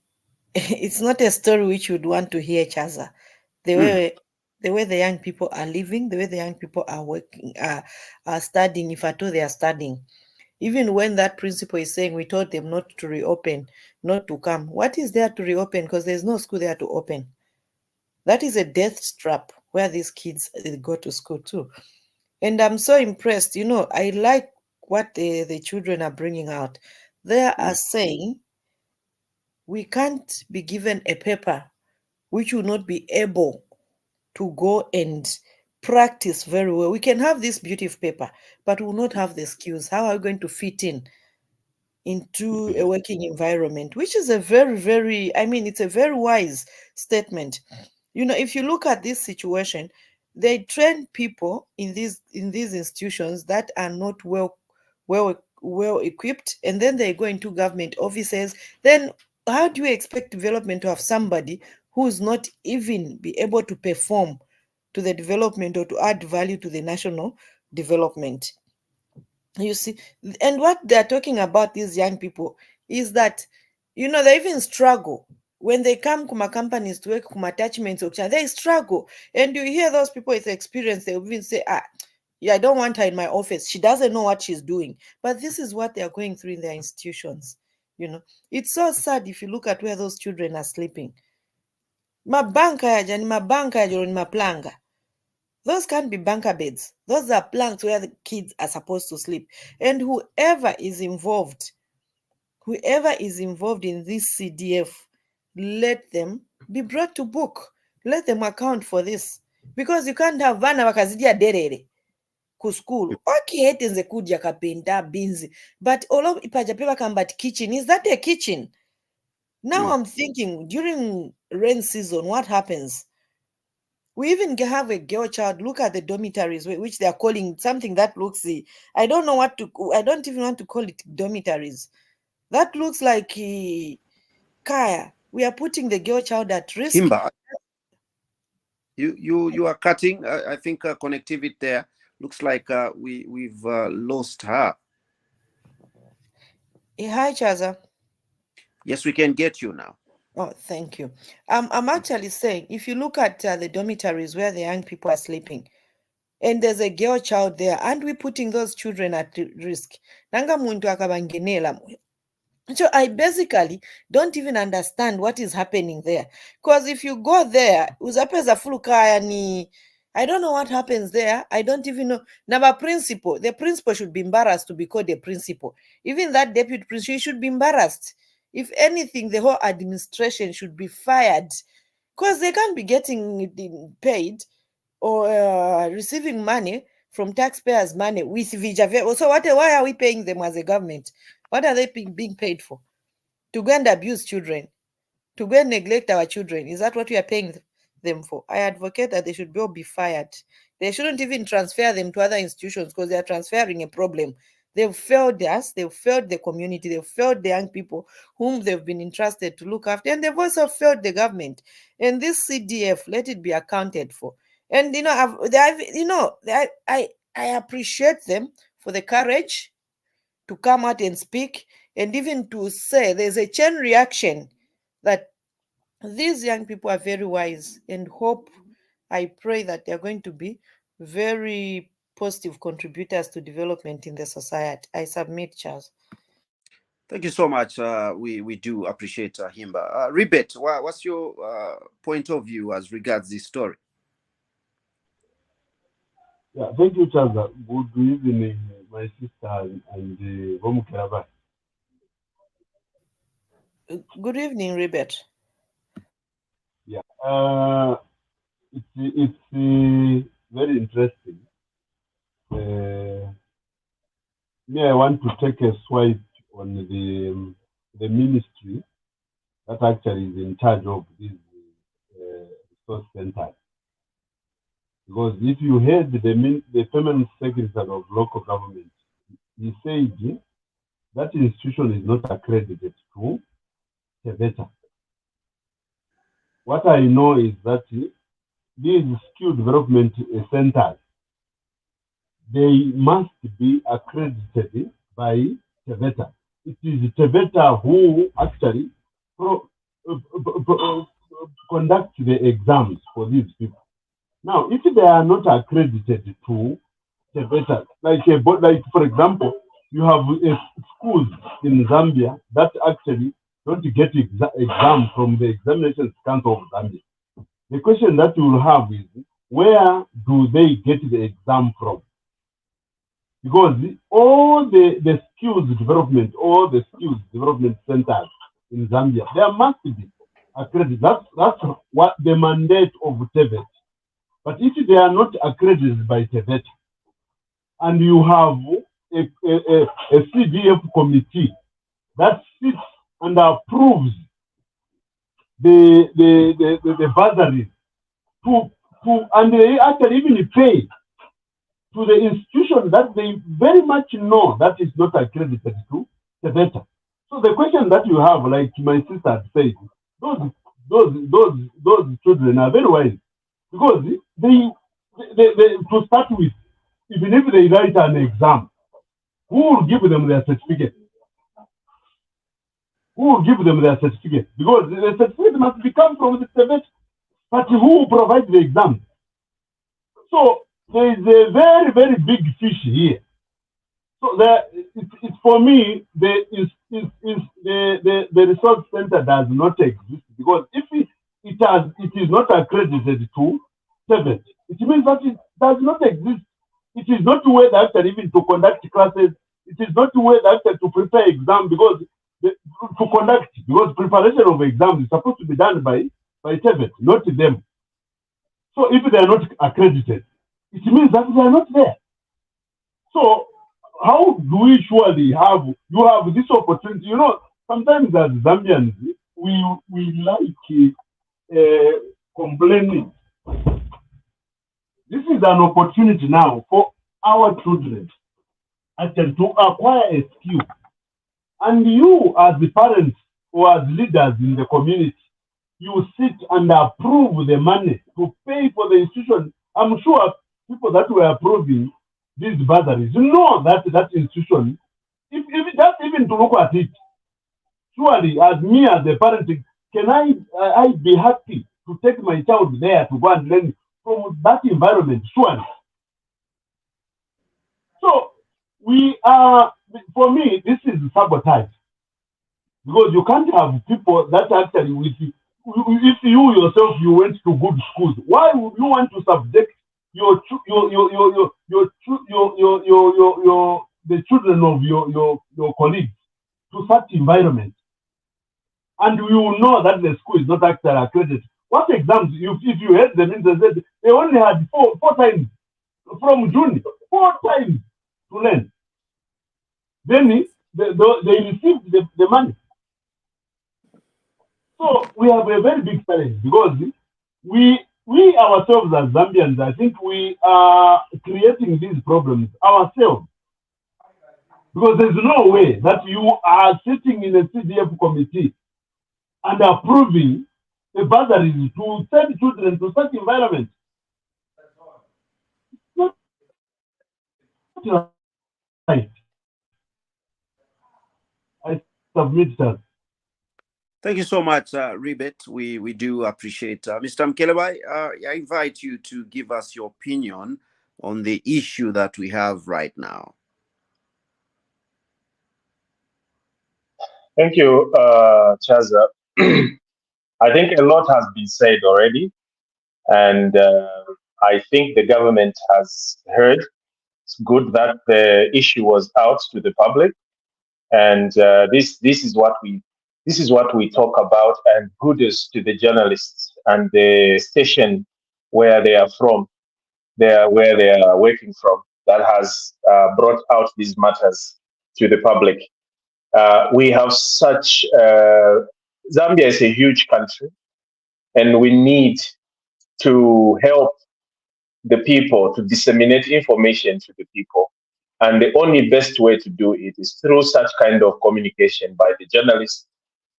it's not a story which you would want to hear, Chaza. The way the young people are living, the way the young people are working, are studying, if at all they are studying. Even when that principal is saying we told them not to reopen, not to come, what is there to reopen? Because there's no school there to open. That is a death trap where these kids they go to school too. And I'm so impressed. You know, I like what the children are bringing out. They are saying we can't be given a paper which will not be able to go and practice very well. We can have this beautiful paper, but we will not have the skills. How are we going to fit into a working environment? Which is a very, very, I mean, it's a very wise statement. You know, if you look at this situation, they train people in these institutions that are not well equipped, and then they go into government offices. Then how do you expect development to have somebody who's not even be able to perform to the development or to add value to the national development? You see, and what they're talking about, these young people, is that, you know, they even struggle when they come to my companies to work with attachments, they struggle. And you hear those people with experience, they will even say, yeah, I don't want her in my office. She doesn't know what she's doing. But this is what they are going through in their institutions. You know, it's so sad if you look at where those children are sleeping. Mabanka ya jani, mabanka ya joro ni maplanga. Those can't be bunker beds. Those are planks where the kids are supposed to sleep. And whoever is involved in this CDF, let them be brought to book. Let them account for this. Because you can't have vana wakazidia derere ku school. Okay, nze kudya kapenda beans. But all of ipajapewa kambat kitchen. Is that a kitchen? Now I'm thinking, during rain season, what happens? We even have a girl child. Look at the dormitories, which they are calling something that looks, I don't even want to call it dormitories. That looks like Kaya. We are putting the girl child at risk. Himba, you are cutting. I think connectivity there looks like we've lost her. Hi, Chaza. Yes, we can get you now. Oh, thank you. I'm actually saying, if you look at the dormitories where the young people are sleeping, and there's a girl child there, and we're putting those children at risk. Nanga muntu akabangenela. So I basically don't even understand what is happening there. Because if you go there, uzapeza fulukaya ni, I don't know what happens there. I don't even know. Number principal, the principal should be embarrassed to be called a principal. Even that deputy principal should be embarrassed. If anything, the whole administration should be fired, because they can't be getting paid or receiving money from taxpayers' money with Vijave. So why are we paying them as a government? What are they being paid for? To go and abuse children? To go and neglect our children? Is that what we are paying them for? I advocate that they should all be fired. They shouldn't even transfer them to other institutions, because they are transferring a problem. They've failed us, they've failed the community, they've failed the young people whom they've been entrusted to look after, and they've also failed the government. And this CDF, let it be accounted for. And I appreciate them for the courage to come out and speak, and even to say there's a chain reaction that these young people are very wise, and I pray that they're going to be very positive contributors to development in the society. I submit, Charles. Thank you so much. We do appreciate Himba. Ribet, what's your point of view as regards this story? Yeah, thank you, Chaza. Good evening, my sister and Vomukeraba. Good evening, Ribet. Yeah, it's very interesting. I want to take a swipe on the ministry that actually is in charge of this resource center. Because if you heard the permanent secretary of local government, he said that institution is not accredited to TVETA. What I know is that these skill development centers, they must be accredited by TVETA. It is TVETA who actually conduct the exams for these people. Now, if they are not accredited to TVETA, like for example, you have schools in Zambia that actually don't get exam from the Examinations Council of Zambia. The question that you will have is, where do they get the exam from? Because all the skills development, all the skills development centers in Zambia, there must be accredited. That's what the mandate of TVET. But if they are not accredited by TVET, and you have a CDF committee that sits and approves the bursaries and they actually even pay to the institution that they very much know that is not accredited to TVETA. So the question that you have, like my sister said, those children are very wise, because they to start with, even if they write an exam, who will give them their certificate? Who will give them their certificate? Because the certificate must come from the TVETA, but who will provide the exam? So there is a very, very big fish here. So it's for me, the resource center does not exist, because if it is not accredited to TVETA, it means that it does not exist. It is not where actually even to conduct classes. It is not where actually to prepare exam, because because preparation of exams is supposed to be done by TVETA, not them. So if they are not accredited, it means that they are not there. So how do we surely you have this opportunity? You know, sometimes as Zambians, we like complaining. This is an opportunity now for our children actually to acquire a skill. And you, as the parents or as leaders in the community, you sit and approve the money to pay for the institution. I'm sure people that were approving these bursaries know that institution, if just even to look at it, surely as me as a parent, can I be happy to take my child there to go and learn from that environment? Surely. So we are, for me, this is sabotage, because you can't have people that actually if you yourself you went to good schools, why would you want to subject the children of your colleagues to such environment? And you will know that the school is not actually accredited. What exams, if you had them in they only had four times from June, 4 times to learn. Then they received the money. So we have a very big challenge, because we ourselves as Zambians, I think we are creating these problems ourselves. Because there's no way that you are sitting in a CDF committee and approving the bursaries to send children to such environment. Right. I submit that. Thank you so much, Ribet. We do appreciate Mr. Mkelebai. I invite you to give us your opinion on the issue that we have right now. Thank you, Chaza. I think a lot has been said already, and I think the government has heard. It's good that the issue was out to the public, and this is what we talk about. And kudos to the journalists and the station where they are from, where they are working from, that has brought out these matters to the public. We have such Zambia is a huge country, and we need to help the people, to disseminate information to the people. And the only best way to do it is through such kind of communication by the journalists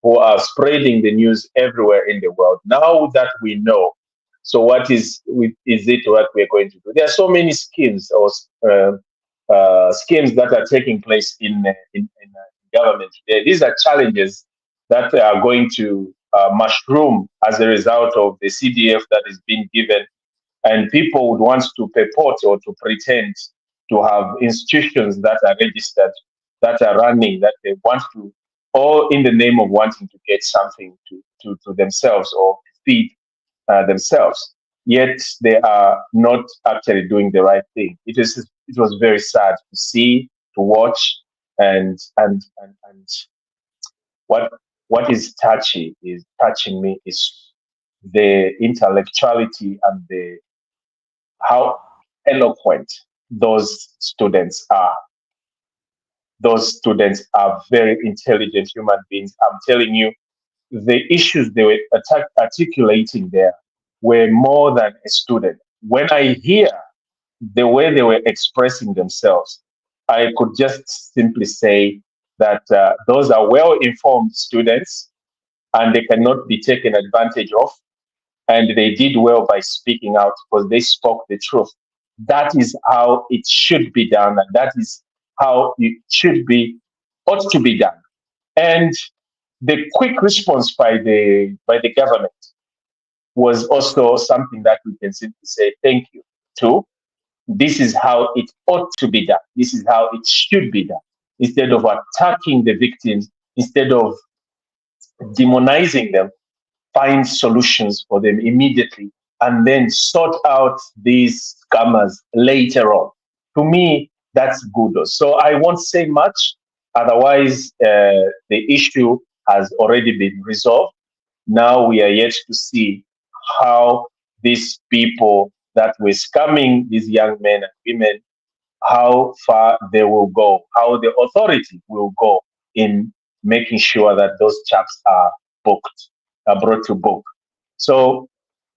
who are spreading the news everywhere in the world. Now that we know So what is it what we are going to do? There are so many schemes or schemes that are taking place in government today. These are challenges that are going to mushroom as a result of the CDF that is being given, and people would want to purport or to pretend to have institutions that are registered, that are running, that they want to, all in the name of wanting to get something to themselves or feed themselves. Yet they are not actually doing the right thing. It was very sad to see, to watch, and what is touching me is the intellectuality and how eloquent those students are. Those students are very intelligent human beings. I'm telling you, the issues they were articulating there were more than a student. When I hear the way they were expressing themselves, I could just simply say that those are well-informed students and they cannot be taken advantage of. And they did well by speaking out because they spoke the truth. That is how it should be done, and that is how it ought to be done. And the quick response by the government was also something that we can simply say thank you to. This is how it ought to be done. This is how it should be done. Instead of attacking the victims, instead of demonizing them, find solutions for them immediately and then sort out these scammers later on. To me, that's good. So I won't say much. Otherwise, the issue has already been resolved. Now we are yet to see how these people that were scamming these young men and women, how far they will go, how the authority will go in making sure that those chaps are brought to book. So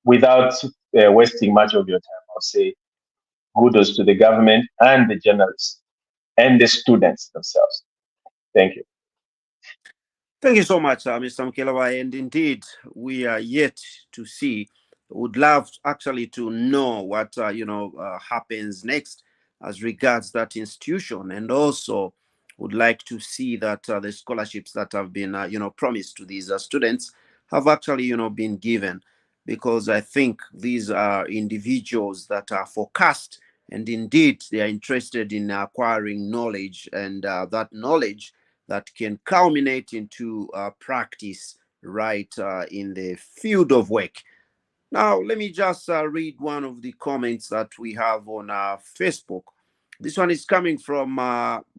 without wasting much of your time, I'll say kudos to the government and the journalists and the students themselves. Thank you. Thank you so much, Mr. Mkelewa. And indeed, we are yet to see. Would love actually to know what happens next as regards that institution, and also would like to see that the scholarships that have been promised to these students have actually been given, because I think these are individuals that are forecast, and indeed they are interested in acquiring knowledge, and that knowledge that can culminate into practice right in the field of work. Now, let me just read one of the comments that we have on Facebook. This one is coming from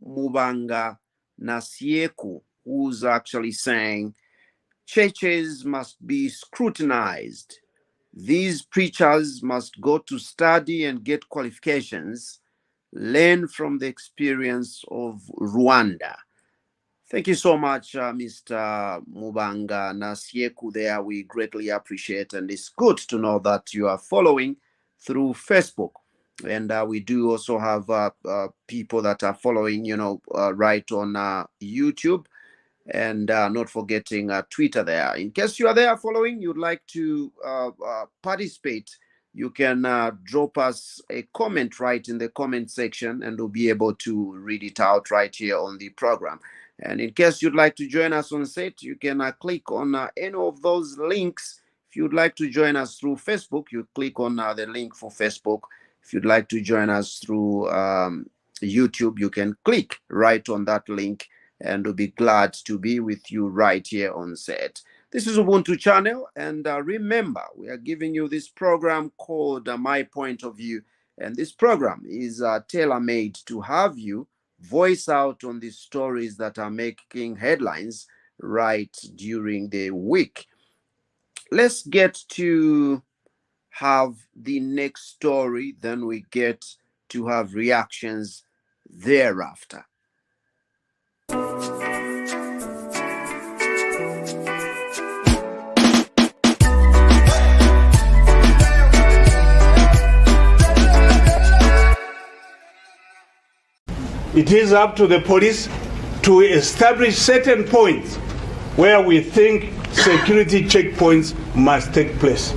Mubanga Nasieku, who's actually saying, churches must be scrutinized. These preachers must go to study and get qualifications, learn from the experience of Rwanda. Thank you so much, Mr. Mubanga Nasieku there. We greatly appreciate, and it's good to know that you are following through Facebook. And we do also have people that are following, right on YouTube, and not forgetting Twitter there. In case you are there following, you'd like to participate, you can drop us a comment right in the comment section, and we'll be able to read it out right here on the program. And in case you'd like to join us on set, you can click on any of those links. If you'd like to join us through Facebook, you click on the link for Facebook. If you'd like to join us through YouTube, you can click right on that link, and we'll be glad to be with you right here on set. This is Ubuntu Channel, and remember, we are giving you this program called My Point of View, and this program is tailor-made to have you voice out on the stories that are making headlines right during the week. Let's get to have the next story, then we get to have reactions thereafter. It is up to the police to establish certain points where we think security checkpoints must take place.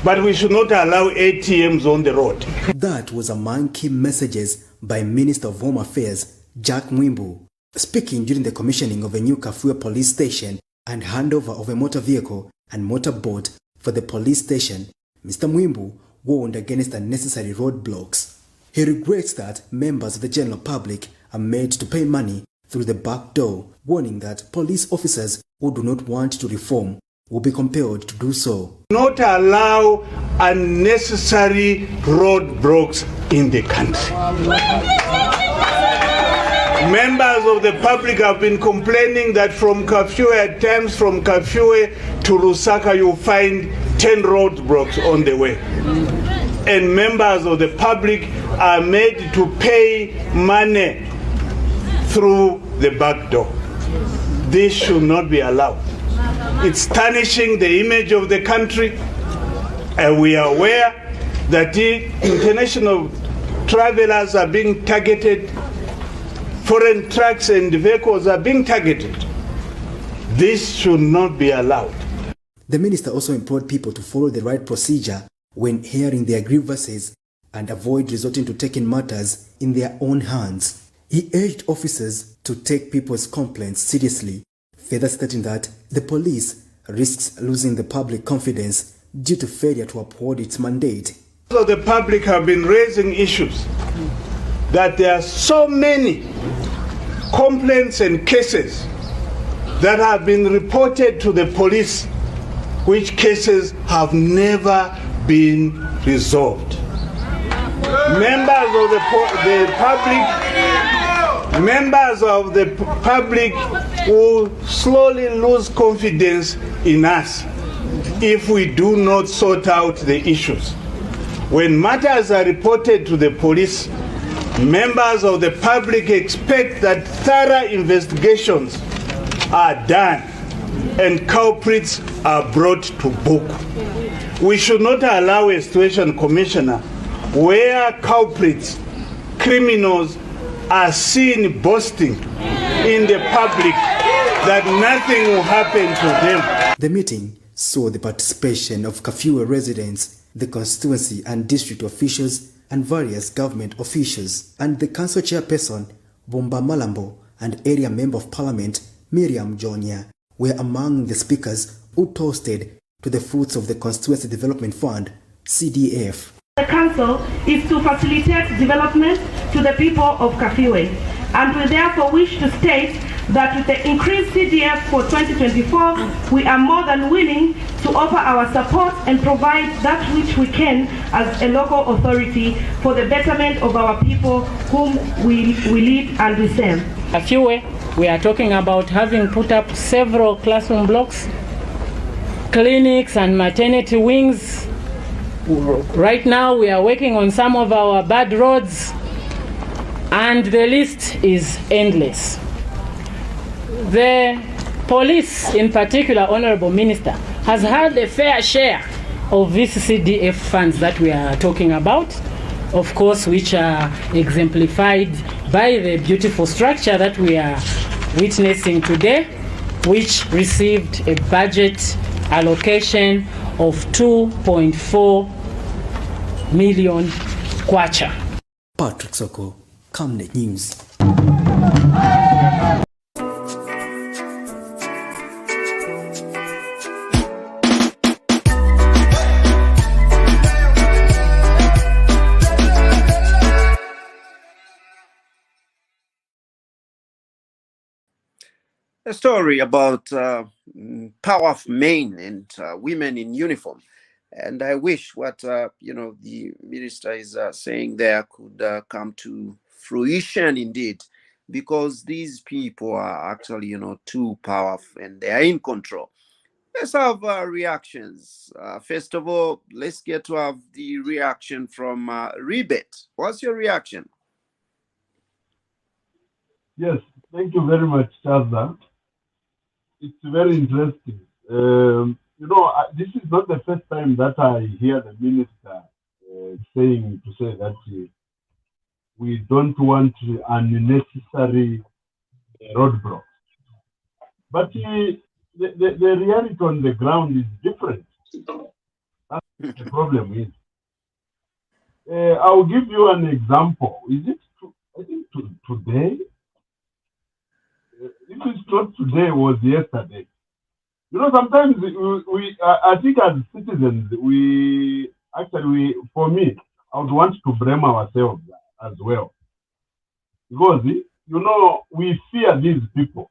but we should not allow ATMs on the road. That was among key messages by Minister of Home Affairs, Jack Mwimbu, speaking during the commissioning of a new Kafue police station and handover of a motor vehicle and motorboat for the police station. Mr. Mwimbu warned against unnecessary roadblocks. He regrets that members of the general public are made to pay money through the back door, warning that police officers who do not want to reform will be compelled to do so. Not allow unnecessary roadblocks in the country. Members of the public have been complaining that from Kafue, at times from Kafue to Lusaka, you'll find 10 roadblocks on the way. And members of the public are made to pay money through the back door. This should not be allowed. It's tarnishing the image of the country, and we are aware that the international travelers are being targeted, foreign trucks and vehicles are being targeted. This should not be allowed. The minister also implored people to follow the right procedure when hearing their grievances and avoid resorting to taking matters in their own hands. He urged officers to take people's complaints seriously, further stating that the police risks losing the public confidence due to failure to uphold its mandate. So the public have been raising issues that there are so many complaints and cases that have been reported to the police, which cases have never been resolved. Members of the public will slowly lose confidence in us if we do not sort out the issues. When matters are reported to the police, members of the public expect that thorough investigations are done and culprits are brought to book. We should not allow a situation, Commissioner, where culprits, criminals are seen boasting in the public that nothing will happen to them. The meeting saw the participation of Kafue residents, the constituency and district officials, and various government officials, and the council chairperson, Bomba Malambo, and area member of parliament, Miriam Jonia, were among the speakers who toasted to the fruits of the Constituency Development Fund, CDF. The council is to facilitate development to the people of Kafue, and we therefore wish to state that with the increased CDF for 2024, we are more than willing to offer our support and provide that which we can as a local authority for the betterment of our people whom we lead and we serve. Kafue, we are talking about having put up several classroom blocks, clinics and maternity wings. Right now we are working on some of our bad roads, and the list is endless. The police in particular, Honorable Minister, has had a fair share of these CDF funds that we are talking about, of course, which are exemplified by the beautiful structure that we are witnessing today, which received a budget allocation of 2.4 million kwacha. Patrick Soko, Camnet News. A story about power of men and women in uniform. And I wish what the minister is saying there could come to fruition indeed, because these people are actually, too powerful and they are in control. Let's have reactions. First of all, let's get to have the reaction from Rebet. What's your reaction? Yes, thank you very much, Chaza. It's very interesting. This is not the first time that I hear the minister saying that we don't want unnecessary roadblocks. But the reality on the ground is different. the problem is. I'll give you an example. Is it, I think today? If it's not today, it was yesterday. You know, sometimes I think as citizens, for me, I would want to blame ourselves as well. Because, you know, we fear these people.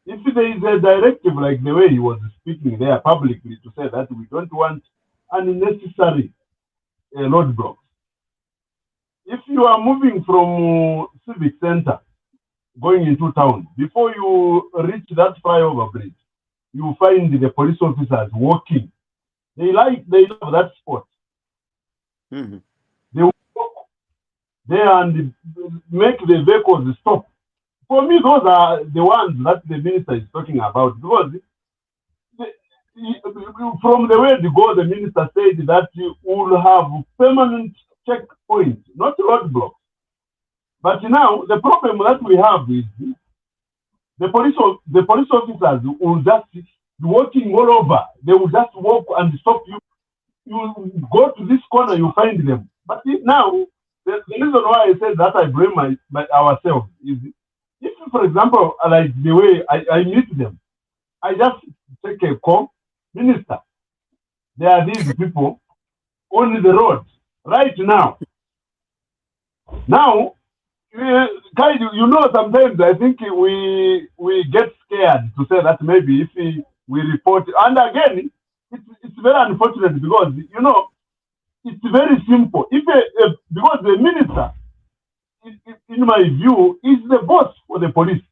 If there is a directive like the way he was speaking there publicly to say that we don't want unnecessary roadblocks. If you are moving from Civic Center going into town, before you reach that flyover bridge, you find the police officers walking. They love that spot. Mm-hmm. They walk there and make the vehicles stop. For me, those are the ones that the minister is talking about, because from the way they go, the minister said that you will have permanent checkpoints, not roadblocks. But now the problem that we have is the police officers will just be walking all over. They will just walk and stop you. You go to this corner, you find them. But now the reason why I said that I blame ourselves is, if, for example, like the way I meet them, I just take a call, Minister, there are these people on the road right now. Now, you know, sometimes I think we get scared to say that maybe if we report, and again, it's very unfortunate because, you know, it's very simple. Because the minister, in my view, is the boss for the police.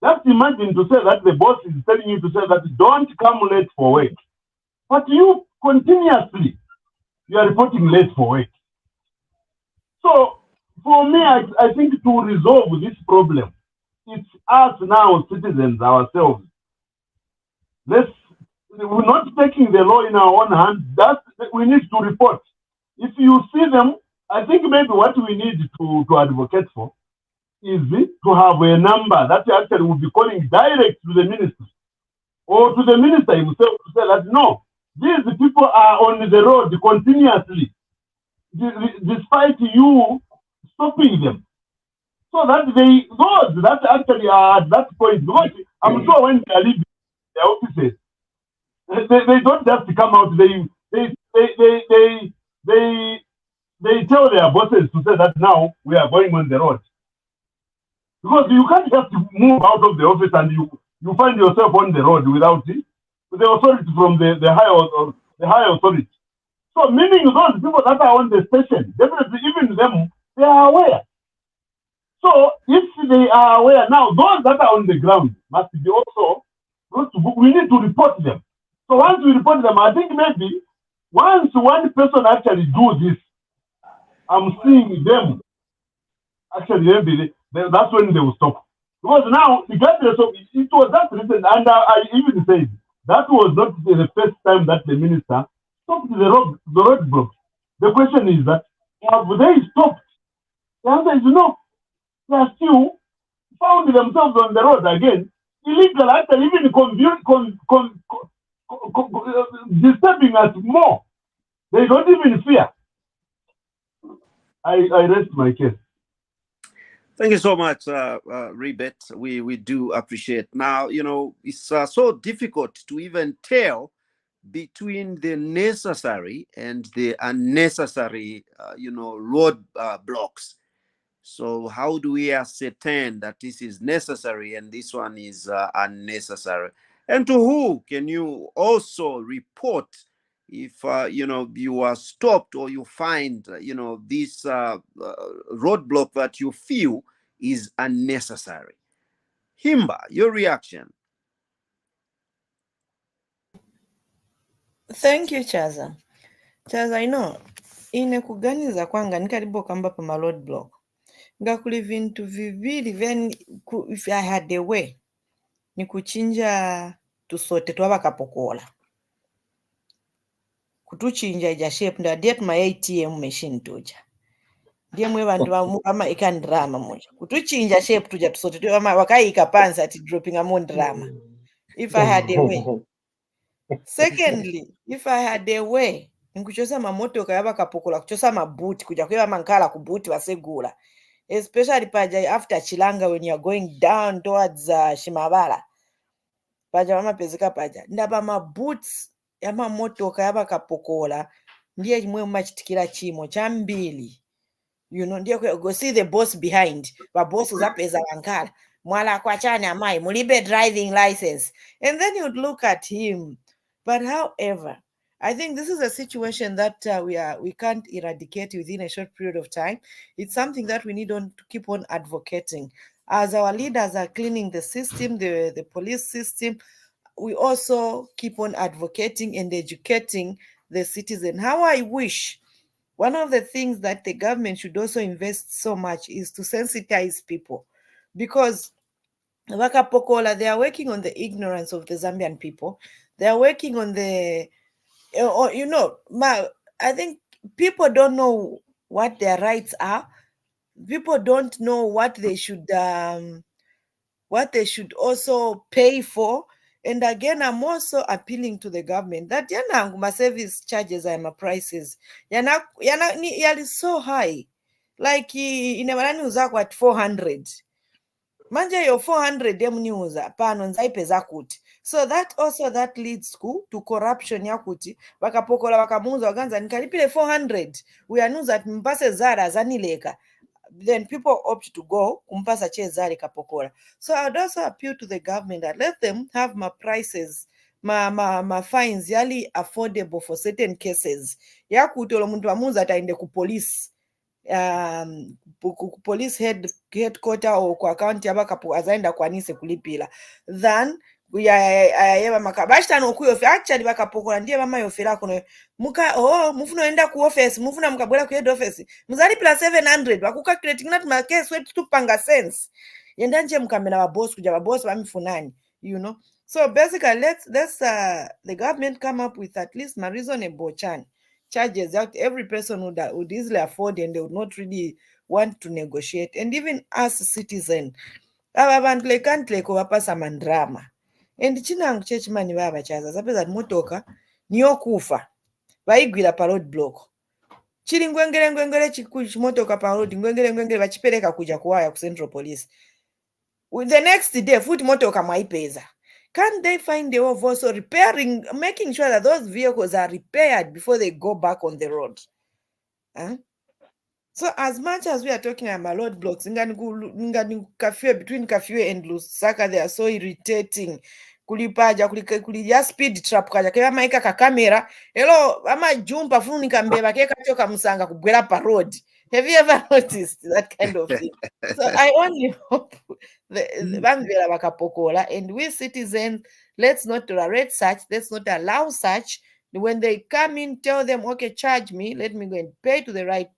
Just imagine to say that the boss is telling you to say that don't come late for work. But you continuously, you are reporting late for work. So, for me, I think to resolve this problem, it's us now, citizens, ourselves. We're not taking the law in our own hands. We need to report. If you see them, I think maybe what we need to advocate for is to have a number that actually will be calling direct to the minister or to the minister himself to say that no, these people are on the road continuously, despite you stopping them. So that those that actually are at that point, because I'm sure when they are leaving their offices, they don't just come out. They tell their bosses to say that now we are going on the road. Because you can't just move out of the office and you find yourself on the road without the authority from the higher authority. So meaning those people that are on the station, definitely even them, they are aware. So if they are aware now, those that are on the ground must be also, we need to report them. So once we report them, I think maybe once one person actually do this, I'm seeing them actually maybe that's when they will stop. Because now, regardless of it was that reason, and I even said that was not the first time that the minister stopped the roadblocks. The question is that have they stopped? The answer is no. They are still found themselves on the road again, illegal, actually even disturbing us more. They don't even fear. I rest my case. Thank you so much, Rebet. We do appreciate. Now, you know, it's so difficult to even tell between the necessary and the unnecessary, road blocks. So how do we ascertain that this is necessary and this one is unnecessary? And to who can you also report if you are stopped or you find this roadblock that you feel is unnecessary? Himba, your reaction. Thank you, Chaza. Chaza, ine kuganiza kwanga nikaribu kamba pa ma roadblock ngakuli vintu vivili if I had a way ni kuchinja tusote twavakapokola kutuchinja ija shape nda diet ma ATM machine tuja ndiye mwe vantu ama ikandrama moja kutuchinja shape tuja tusote twama wakaika panza ati dropping among drama if I had a way Secondly, if I had a way nkuchosa mamotoka yabakapokola kuchosa mabuti kuja kweba mankala kubuti basegula, especially paja after Chilanga when you're going down towards Shimabala paja vamapezeka paja ndaba maboots yamamotoka yabakapokola ndiye chimwe machitikira chimo chambili, you know, ndiye go see the boss behind vaboss zapeza vankala mwala kwachani amai mulibe driving license, and then you'd look at him. But however, I think this is a situation that we can't eradicate within a short period of time. It's something that we need to keep on advocating. As our leaders are cleaning the system, the police system, we also keep on advocating and educating the citizen. How I wish one of the things that the government should also invest so much is to sensitize people, because Wakapokola, they are working on the ignorance of the Zambian people. They are working on the, you know, I think people don't know what their rights are. People don't know what they should also pay for. And again, I'm also appealing to the government that my service charges and my prices yali so high. Like inamanani uzako at 400. Manje yo 400 demniuza pano nzaipeza kuti. So that leads to corruption yakuti vakapokola vakamuza waganza nikalipile 400 uyanuza mpase zara zanileka. Then people opt to go kumpasa che zari kapokola. So I'd also appeal to the government that let them have my prices, my fines yali affordable for certain cases. Yakuti muntu wamuza ataende ku police police headquarter or kwa account yabakapo azaenda kwanise kulipila than yeba makabashitano kuyofe actually bakapokola ndiye bama yofera kuno muka mufuna enda ku office mufuna mukabwela ku head office muzali plus 700 bakucalculating not my case wetu tupanga sense yenda nje mkamela ba boss kuja ba boss bamifunani, you know. So basically let's the government come up with at least a reasonable charges that every person would easily afford, and they would not really want to negotiate. And even as a citizen abantu lekantle kubapasa mandrama and chinangu chechimani babachaza zapeza motoka niyo kufa vaigwira pa road block chiri ngwengere chimotoka pa road ngwengere vachipereka kuja kuwaya ku Central Police. The next day futi motoka mwaipeza. Can't they find a way of also repairing, making sure that those vehicles are repaired before they go back on the road? So as much as we are talking about road blocks, between Kafue and Lusaka, they are so irritating. Kulipaja kulija speed trap kaja kaya maika ka camera hello ama jumpa funi kambeba keka choka musanga kubwera pa road. Have you ever noticed that kind of thing? So I only hope the Bangvela Wakapokola and we citizens, let's not tolerate such, let's not allow such. When they come in, tell them, okay, charge me, let me go and pay to the right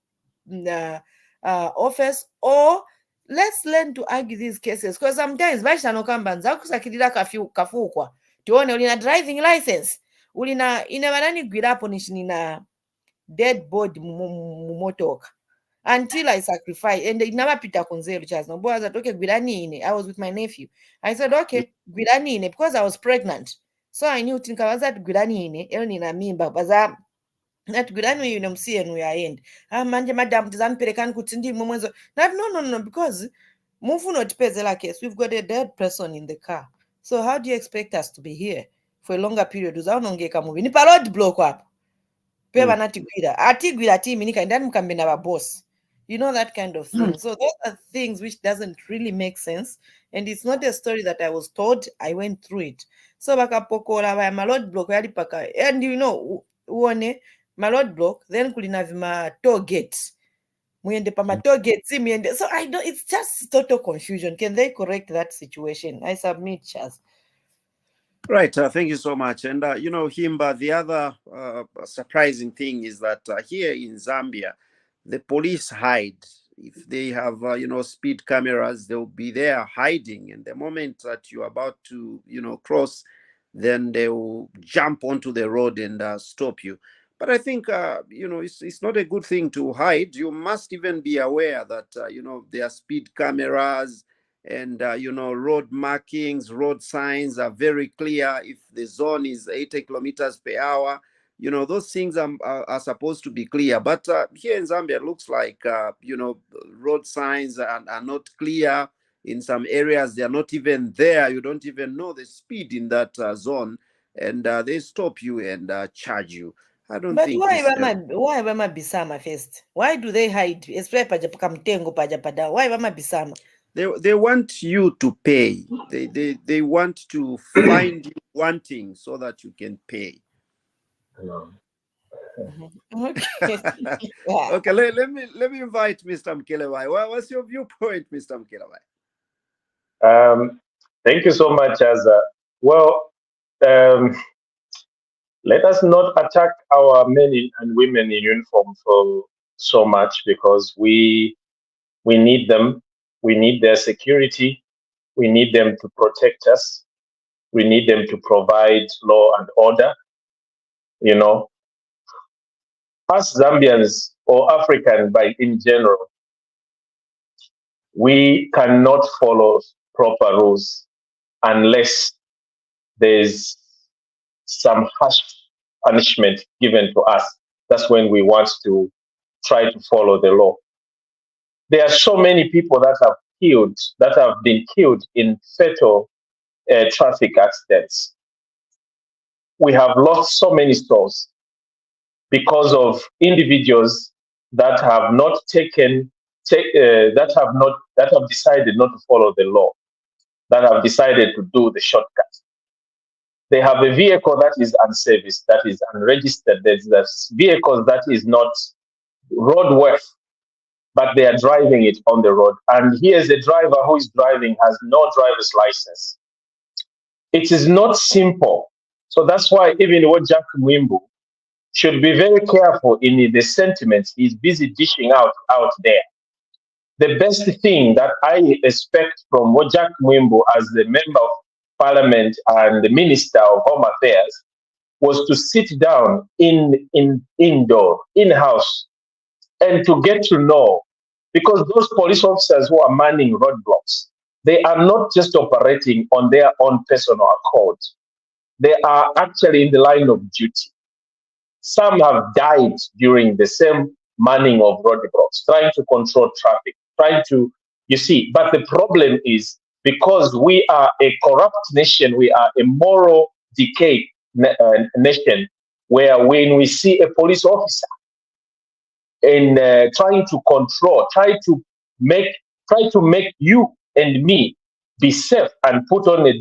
office, or let's learn to argue these cases, because sometimes bashano kambanza kusakirira kafukwa tuone ulina driving license ulina inabanani gwirapo nishina dead body mumotoka until I sacrifice, and inabapita kunzelu chaz no boys atoke gwiranine. I was with my nephew. I said okay gwiranine because I was pregnant, so I knew tinkawaza gwiranine elo nina mimba baza that gwirani you msie no ya end manje madam tizamperekani kuti ndi mwezo no because move not pezela case we've got a dead person in the car, so how do you expect us to be here for a longer period? Uzaonongeka movie ni pa road block hapo peba natigwira atigwira team nika ndani mkambe na ba boss, you know, that kind of thing. So those are things which doesn't really make sense, and it's not a story that I was told. I went through it. So bakapokola ba malod block yali paka, and you know uone malod block then kulina vima toll gate muende pa toll gate miende. So I don't, it's just total confusion. Can they correct that situation? I submit, Chaz. Right, thank you so much. And you know, Himba, the other surprising thing is that here in Zambia, the police hide. If they have, you know, speed cameras, they'll be there hiding. And the moment that you're about to, you know, cross, then they will jump onto the road and stop you. But I think, you know, it's not a good thing to hide. You must even be aware that, you know, there are speed cameras and road markings, road signs are very clear. If the zone is 80 kilometers per hour, those things are supposed to be clear. But here in Zambia, it looks like road signs are not clear. In some areas, they are not even there. You don't even know the speed in that zone, and they stop you and charge you. I don't think. But why Bama Bisama first? Why do they hide? Why Bama Bisama? They want you to pay. They want to find you wanting so that you can pay. Okay. Okay. Let me invite Mr. Mkelewai. What's your viewpoint, Mr. Mkelewai? Thank you so much, Aza. Well, let us not attack our men and women in uniform for so much, because we need them. We need their security. We need them to protect us. We need them to provide law and order. Us Zambians or African in general, we cannot follow proper rules unless there's some harsh punishment given to us. That's when we want to try to follow the law. There are so many people that have been killed in fatal traffic accidents. We have lost so many souls because of individuals that have not that have decided not to follow the law, that have decided to do the shortcut. They have a vehicle that is unserviced, that is unregistered. There's vehicles that is not roadworthy, but they are driving it on the road. And here's a driver who is driving, has no driver's license. It is not simple. So that's why even what Jack Mwimbu should be very careful in the sentiments he's busy dishing out there. The best thing that I expect from what Jack Mwimbu as the member of Parliament and the Minister of Home Affairs was to sit down in-house, and to get to know, because those police officers who are manning roadblocks, they are not just operating on their own personal accord. They are actually in the line of duty. Some have died during the same manning of roadblocks, trying to control traffic, but the problem is, because we are a corrupt nation, we are a moral decay nation, where when we see a police officer and trying to control, try to make you and me be safe and put on a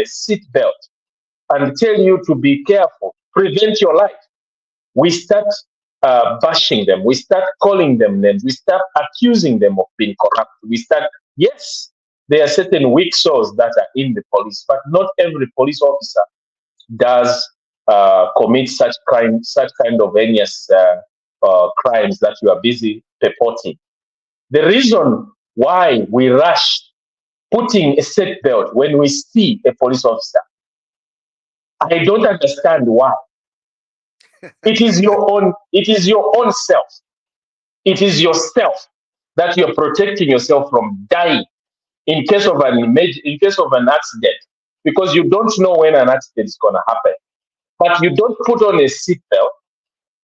seat belt and tell you to be careful, prevent your life, we start bashing them, we start calling them names, we start accusing them of being corrupt. Yes, there are certain weak souls that are in the police, but not every police officer does commit such kind of heinous crimes that you are busy purporting. The reason why we rush putting a seatbelt when we see a police officer, I don't understand why. It is your own self. It is yourself that you're protecting yourself from dying in case of an accident, because you don't know when an accident is going to happen. But you don't put on a seatbelt.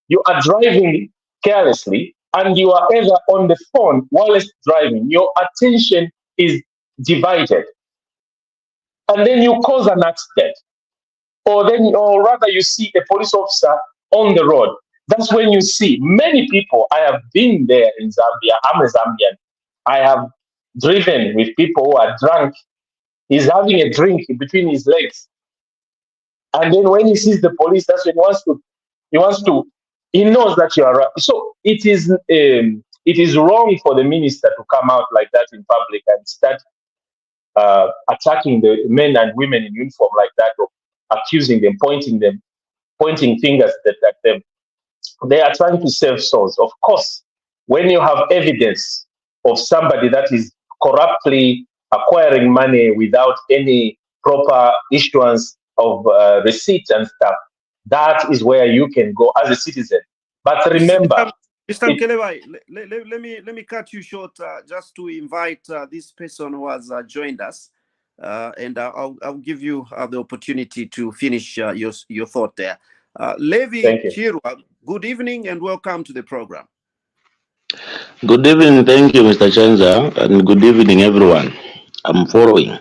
You are driving carelessly, and you are either on the phone whilst driving. Your attention is divided, and then you cause an accident, or rather, you see a police officer on the road. That's when you see many people. I have been there in Zambia. I'm a Zambian. I have driven with people who are drunk. He's having a drink between his legs, and then when he sees the police, that's when he knows that you are right. So it is wrong for the minister to come out like that in public and start attacking the men and women in uniform like that, or accusing them, pointing fingers at them. They are trying to save souls. Of course, when you have evidence of somebody that is corruptly acquiring money without any proper issuance of receipts and stuff, that is where you can go as a citizen. But remember, Mr. Mkelebai, let me cut you short just to invite this person who has joined us, and I'll give you the opportunity to finish your thought there. Levi Chirwa, good evening and welcome to the program. Good evening, thank you, Mr. Chanza, and good evening, everyone. I'm following.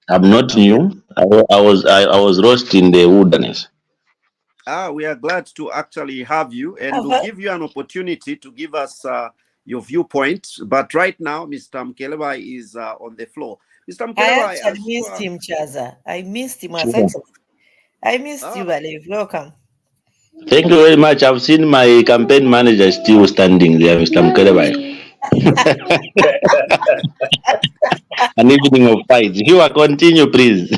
I'm not new. I was lost in the wilderness. We are glad to actually have you, and we'll give you an opportunity to give us your viewpoint. But right now, Mr. Mkelebai is on the floor. Mr. Mkelebai, I missed him, Chaza. I missed him. Sure. I missed you, Valev. Welcome. Thank you very much. I've seen my campaign manager still standing there, Mr. Mkelebai. An evening of fights. If you will continue, please.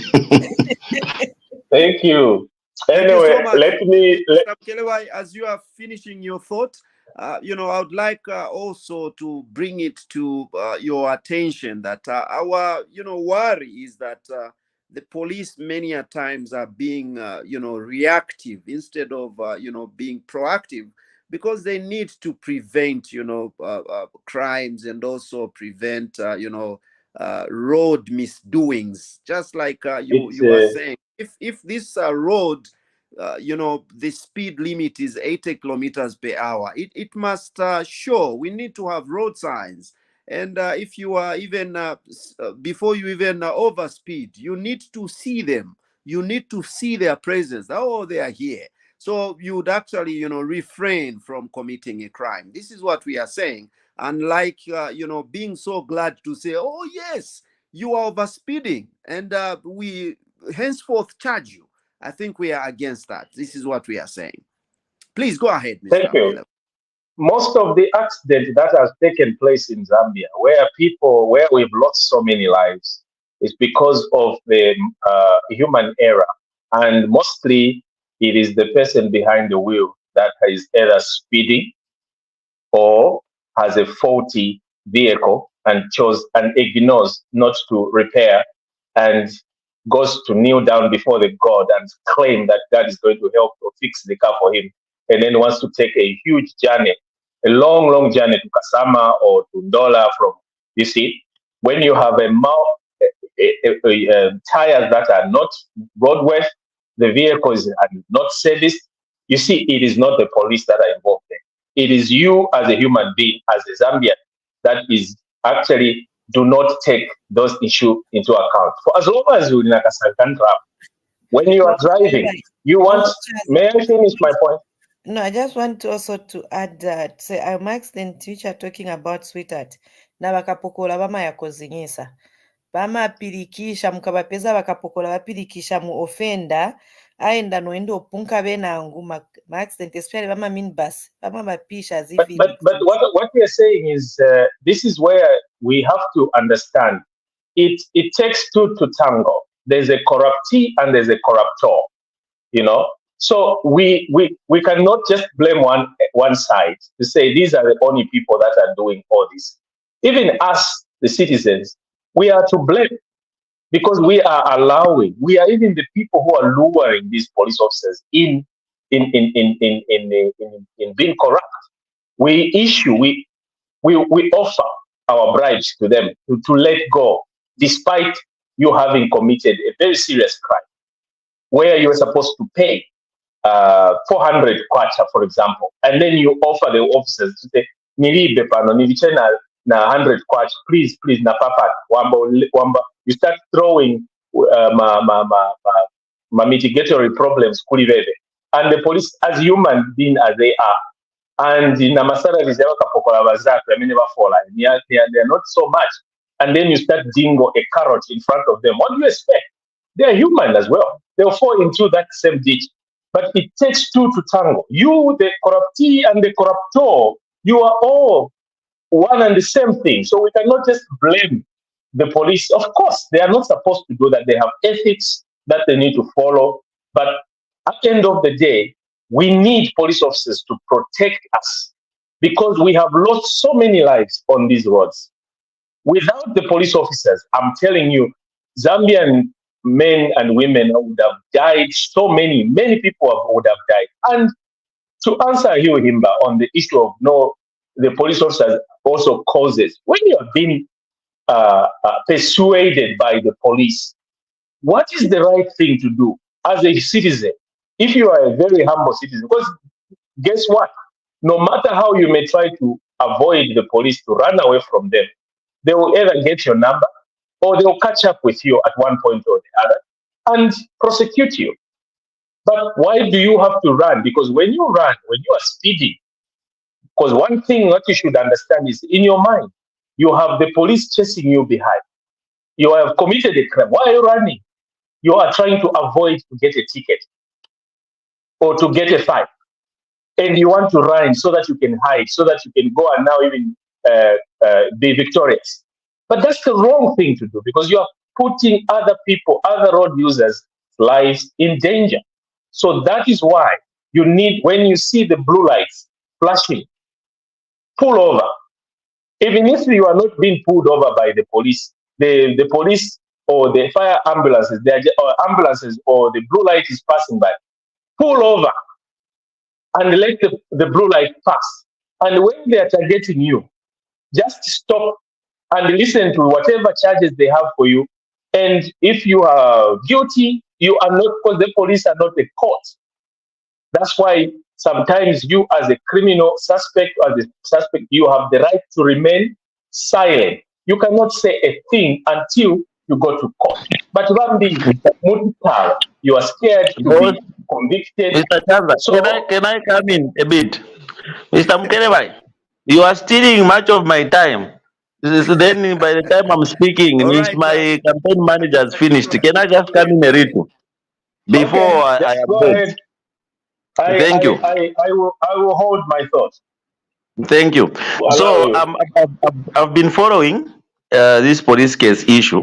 Thank you. Thank Anyway, you so let me. Mr. Mkelebai, as you are finishing your thought, I would like also to bring it to your attention that our worry is that the police many a times are being reactive instead of being proactive, because they need to prevent crimes and also prevent road misdoings, just like you were saying. If this road the speed limit is 80 kilometers per hour, it must show. We need to have road signs. And if you are even before you even overspeed, you need to see them. You need to see their presence. Oh, they are here. So you would actually refrain from committing a crime. This is what we are saying. Unlike being so glad to say, oh yes, you are overspeeding, and we henceforth charge you. I think we are against that. This is what we are saying. Please go ahead, Mr. Thank you. Most of the accident that has taken place in Zambia, where we've lost so many lives, is because of the human error. And mostly it is the person behind the wheel that is either speeding or has a faulty vehicle and ignores not to repair and goes to kneel down before the God and claim that God is going to help or fix the car for him, and then wants to take a huge journey, a long journey to Kasama or to Ndola from, you see, when you have tires that are not roadworthy, the vehicles are not serviced, you see, it is not the police that are involved there. It is you as a human being, as a Zambian, that is actually do not take those issues into account. For as long as you're in a country, when you are driving, you want. May I finish my point? No, I just want to also to add that. Say, I'm accident teacher talking about sweetheart. Na bakapokola bama yakozinyisa. Bama pirikisha mukabapeza bakapokola bapirikisha mu offender. Aenda noendo punka bena nguma accident, especially bama minibus. Bama bapisha as if. But what we are saying is this is where we have to understand. It takes two to tango. There's a corruptee and there's a corruptor. So we cannot just blame one side to say these are the only people that are doing all this. Even us, the citizens, we are to blame, because we are even the people who are luring these police officers in being corrupt. We offer our bribes to them to let go, despite you having committed a very serious crime, where you are supposed to pay 400 kwacha, for example, and then you offer the officers to say, nilibe pano, niliche na 100 kwacha, please, na papa, wamba. You start throwing mitigatory problems, and the police, as human beings as they are, and in Namasara, they are not so much. And then you start dingo a carrot in front of them. What do you expect? They are human as well. They'll fall into that same ditch. But it takes two to tango. You, the corruptee, and the corruptor, you are all one and the same thing. So we cannot just blame the police. Of course, they are not supposed to do that. They have ethics that they need to follow. But at the end of the day, we need police officers to protect us, because we have lost so many lives on these roads. Without the police officers, I'm telling you, Zambian men and women would have died. So many people would have died. And to answer you, Himba, on the issue of the police officers also causes, when you have been persuaded by the police, what is the right thing to do as a citizen? If you are a very humble citizen, because guess what? No matter how you may try to avoid the police, to run away from them, they will either get your number or they will catch up with you at one point or the other and prosecute you. But why do you have to run? Because when you run, when you are speeding, because one thing that you should understand is in your mind, you have the police chasing you behind. You have committed a crime. Why are you running? You are trying to avoid to get a ticket or to get a fine. And you want to run so that you can hide, so that you can go and now even be victorious. But that's the wrong thing to do, because you are putting other people, other road users' lives in danger. So that is why you need, when you see the blue lights flashing, pull over. Even if you are not being pulled over by the police, the police or the fire ambulances, ambulances or the blue light is passing by, pull over and let the blue light pass. And when they are targeting you, just stop and listen to whatever charges they have for you. And if you are guilty, you are not, because the police are not the court. That's why sometimes you as a criminal suspect, you have the right to remain silent. You cannot say a thing until you go to court. But you are scared to be convicted. Mr. Chava, So, can I come in a bit? Mr. Mkerebai, you are stealing much of my time. Then by the time I'm speaking, my campaign manager has finished. Can I just come in a little before okay, I just go update? ahead. Thank you. I will hold my thoughts. Thank you. Allow So you. I've been following this police case issue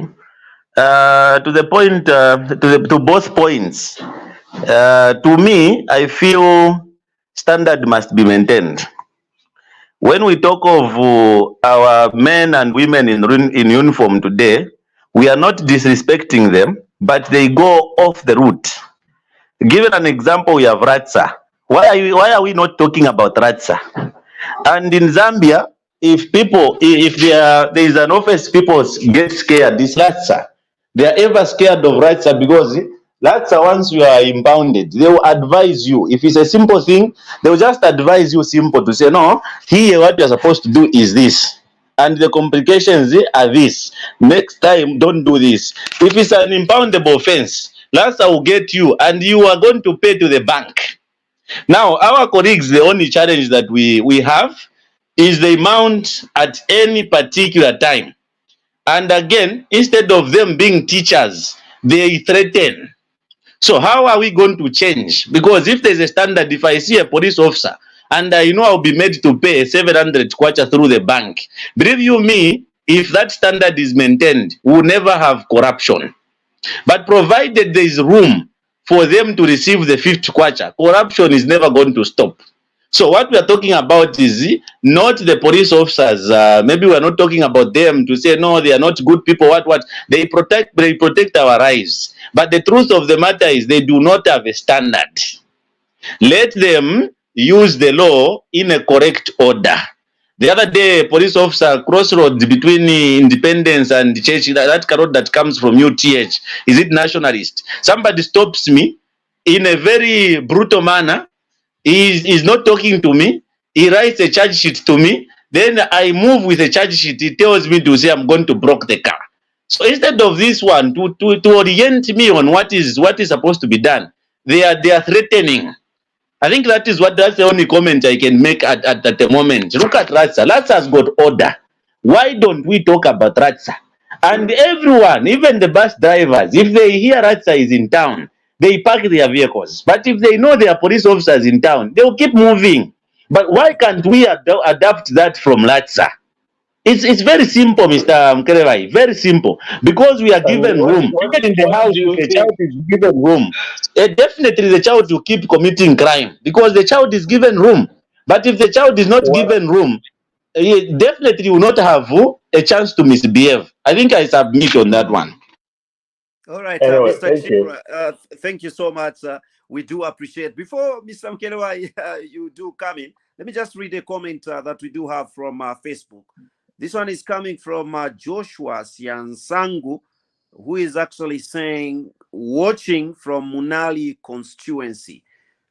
to the point, to both points. To me, I feel standard must be maintained. When we talk of our men and women in uniform today, we are not disrespecting them, but they go off the route. Given an example, we have Ratsa. Why are we not talking about Ratsa? And in Zambia, if there is an offense, people get scared. This Ratsa, they are ever scared of Ratsa because Ratsa, once you are impounded, they will advise you. If it's a simple thing, they will just advise you simple to say, no, here what you are supposed to do is this. And the complications are this. Next time, don't do this. If it's an impoundable offense, Ratsa will get you and you are going to pay to the bank. Now, our colleagues, the only challenge that we have is the amount at any particular time. And again, instead of them being teachers, they threaten. So how are we going to change? Because if there's a standard, if I see a police officer and I know I'll be made to pay 700 kwacha through the bank, believe you me, if that standard is maintained, we'll never have corruption. But provided there is room for them to receive the 50 kwacha, corruption is never going to stop. So what we are talking about is not the police officers. Maybe we are not talking about them to say, no, they are not good people. What? They protect our lives. But the truth of the matter is they do not have a standard. Let them use the law in a correct order. The other day, a police officer crossroads between Independence and Church, that road that comes from UTH, is it nationalist? Somebody stops me in a very brutal manner. He's not talking to me. He writes a charge sheet to me. Then I move with a charge sheet. He tells me to say I'm going to block the car. So instead of this one to orient me on what is supposed to be done, they are threatening. I think that's the only comment I can make at the moment. Look at Ratsa. Ratsa has got order. Why don't we talk about Ratsa? And everyone, even the bus drivers, if they hear Ratsa is in town, they park their vehicles. But if they know there are police officers in town, they will keep moving. But why can't we adapt that from Ratsa? It's very simple, Mr. Mkerebai. Very simple. Because we are given room. Even in the house, if the child is given room, definitely the child will keep committing crime because the child is given room. But if the child is not given room, he definitely will not have a chance to misbehave. I think I submit on that one. All right, Anyway, Mr. thank you. Chimra, thank you so much. We do appreciate. Before Mr. Mkelewa, you do come in, let me just read a comment that we do have from Facebook. This one is coming from Joshua Siansangu, who is actually saying, watching from Munali constituency.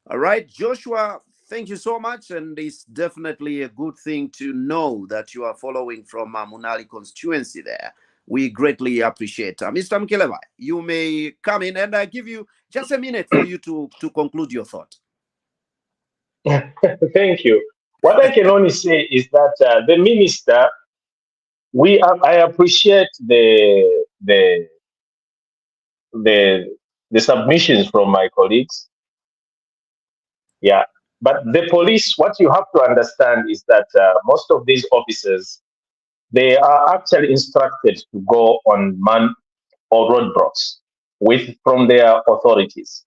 All right, Joshua, thank you so much. And it's definitely a good thing to know that you are following from Munali constituency there. We greatly appreciate. Mr. Mkelewa, you may come in, and I give you just a minute for you to conclude your thought. Thank you. What I can only say is that the minister, I appreciate the submissions from my colleagues. Yeah, but the police, what you have to understand is that most of these officers, they are actually instructed to go on man or roadblocks from their authorities.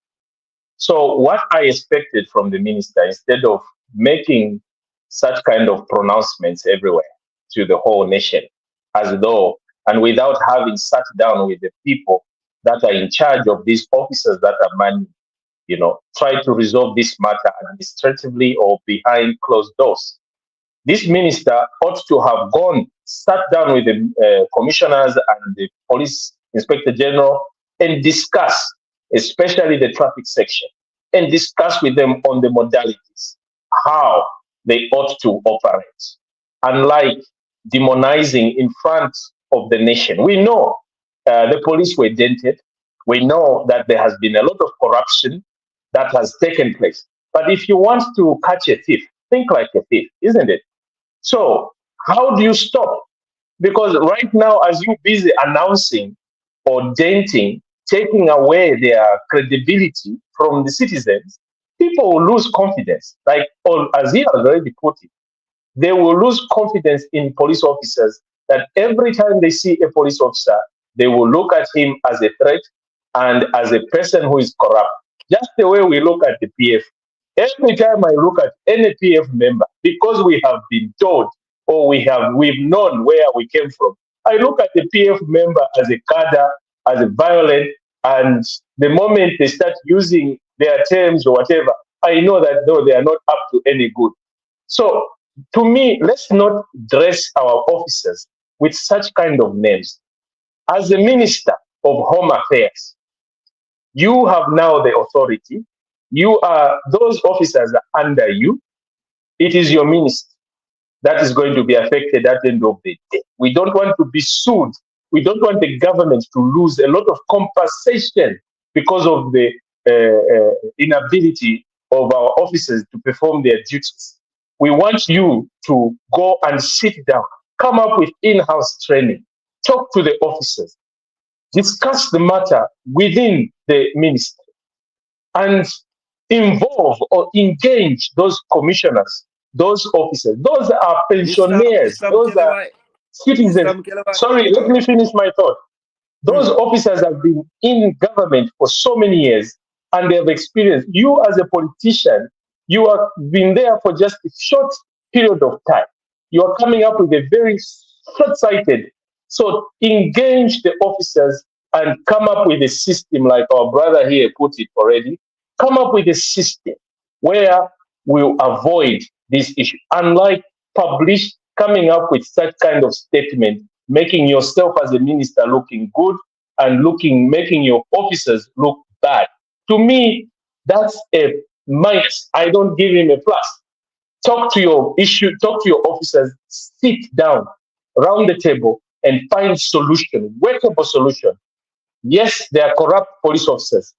So what I expected from the minister, instead of making such kind of pronouncements everywhere to the whole nation, as though, and without having sat down with the people that are in charge of these officers that are manning, try to resolve this matter administratively or behind closed doors. This minister ought to have sat down with the commissioners and the police inspector general and discuss, especially the traffic section, and discuss with them on the modalities, how they ought to operate. Unlike demonizing in front of the nation. We know the police were dented. We know that there has been a lot of corruption that has taken place. But if you want to catch a thief, think like a thief, isn't it? So how do you stop? Because right now, as you're busy announcing or denting, taking away their credibility from the citizens, people will lose confidence. Like, as he has already put it, they will lose confidence in police officers, that every time they see a police officer, they will look at him as a threat and as a person who is corrupt. Just the way we look at the PF. Every time I look at any PF member, because we have been told or we've known where we came from, I look at the PF member as a cadre, as a violent, and the moment they start using their terms or whatever, I know that no, they are not up to any good. So to me, let's not dress our officers with such kind of names. As a Minister of Home Affairs, you have now the authority. Those officers are under you. It is your ministry that is going to be affected at the end of the day. We don't want to be sued. We don't want the government to lose a lot of compensation because of the inability of our officers to perform their duties. We want you to go and sit down, come up with in-house training, talk to the officers, discuss the matter within the ministry, and involve or engage those commissioners, those officers. Those are pensioners. Those are citizens. Sorry, let me finish my thought. Those officers have been in government for so many years, and they have experienced. You as a politician, you have been there for just a short period of time. You are coming up with a very short-sighted. So engage the officers and come up with a system, like our brother here put it already. Come up with a system where we'll avoid this issue. Unlike coming up with such kind of statement, making yourself as a minister looking good and making your officers look bad. To me, that's a minus. I don't give him a plus. Talk to your officers, sit down around the table and find solution, workable solution. Yes, there are corrupt police officers,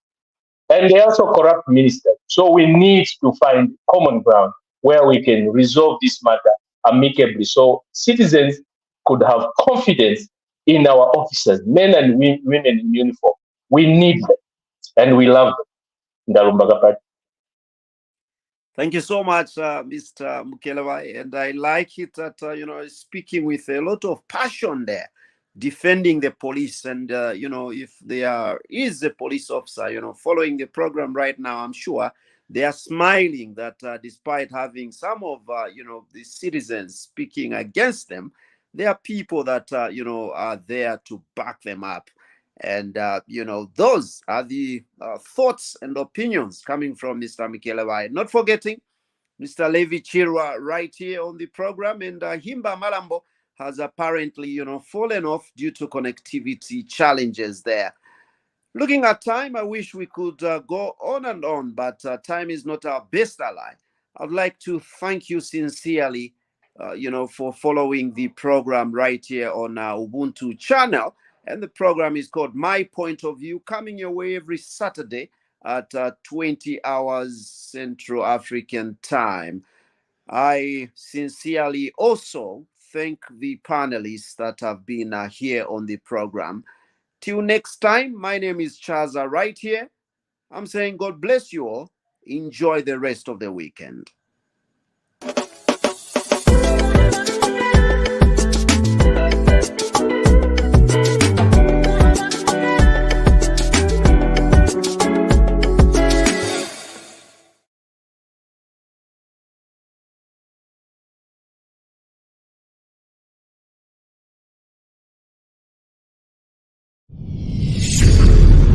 and they are also corrupt ministers. So we need to find common ground where we can resolve this matter amicably, so citizens could have confidence in our officers, men and women in uniform. We need them, and we love them. Thank you so much, Mr. Mkelewa. And I like it that, speaking with a lot of passion there, defending the police. And, if there is a police officer, following the program right now, I'm sure they are smiling that despite having some of, the citizens speaking against them, there are people that, are there to back them up. And, those are the thoughts and opinions coming from Mr. Mikelewayi. Not forgetting Mr. Levi Chirwa right here on the program, and Himba Malambo has apparently, fallen off due to connectivity challenges there. Looking at time, I wish we could go on and on, but time is not our best ally. I'd like to thank you sincerely, for following the program right here on our Ubuntu channel. And the program is called My Point of View, coming your way every Saturday at 20 hours Central African time. I sincerely also thank the panelists that have been here on the program. Till next time, my name is Chaza right here. I'm saying God bless you all. Enjoy the rest of the weekend.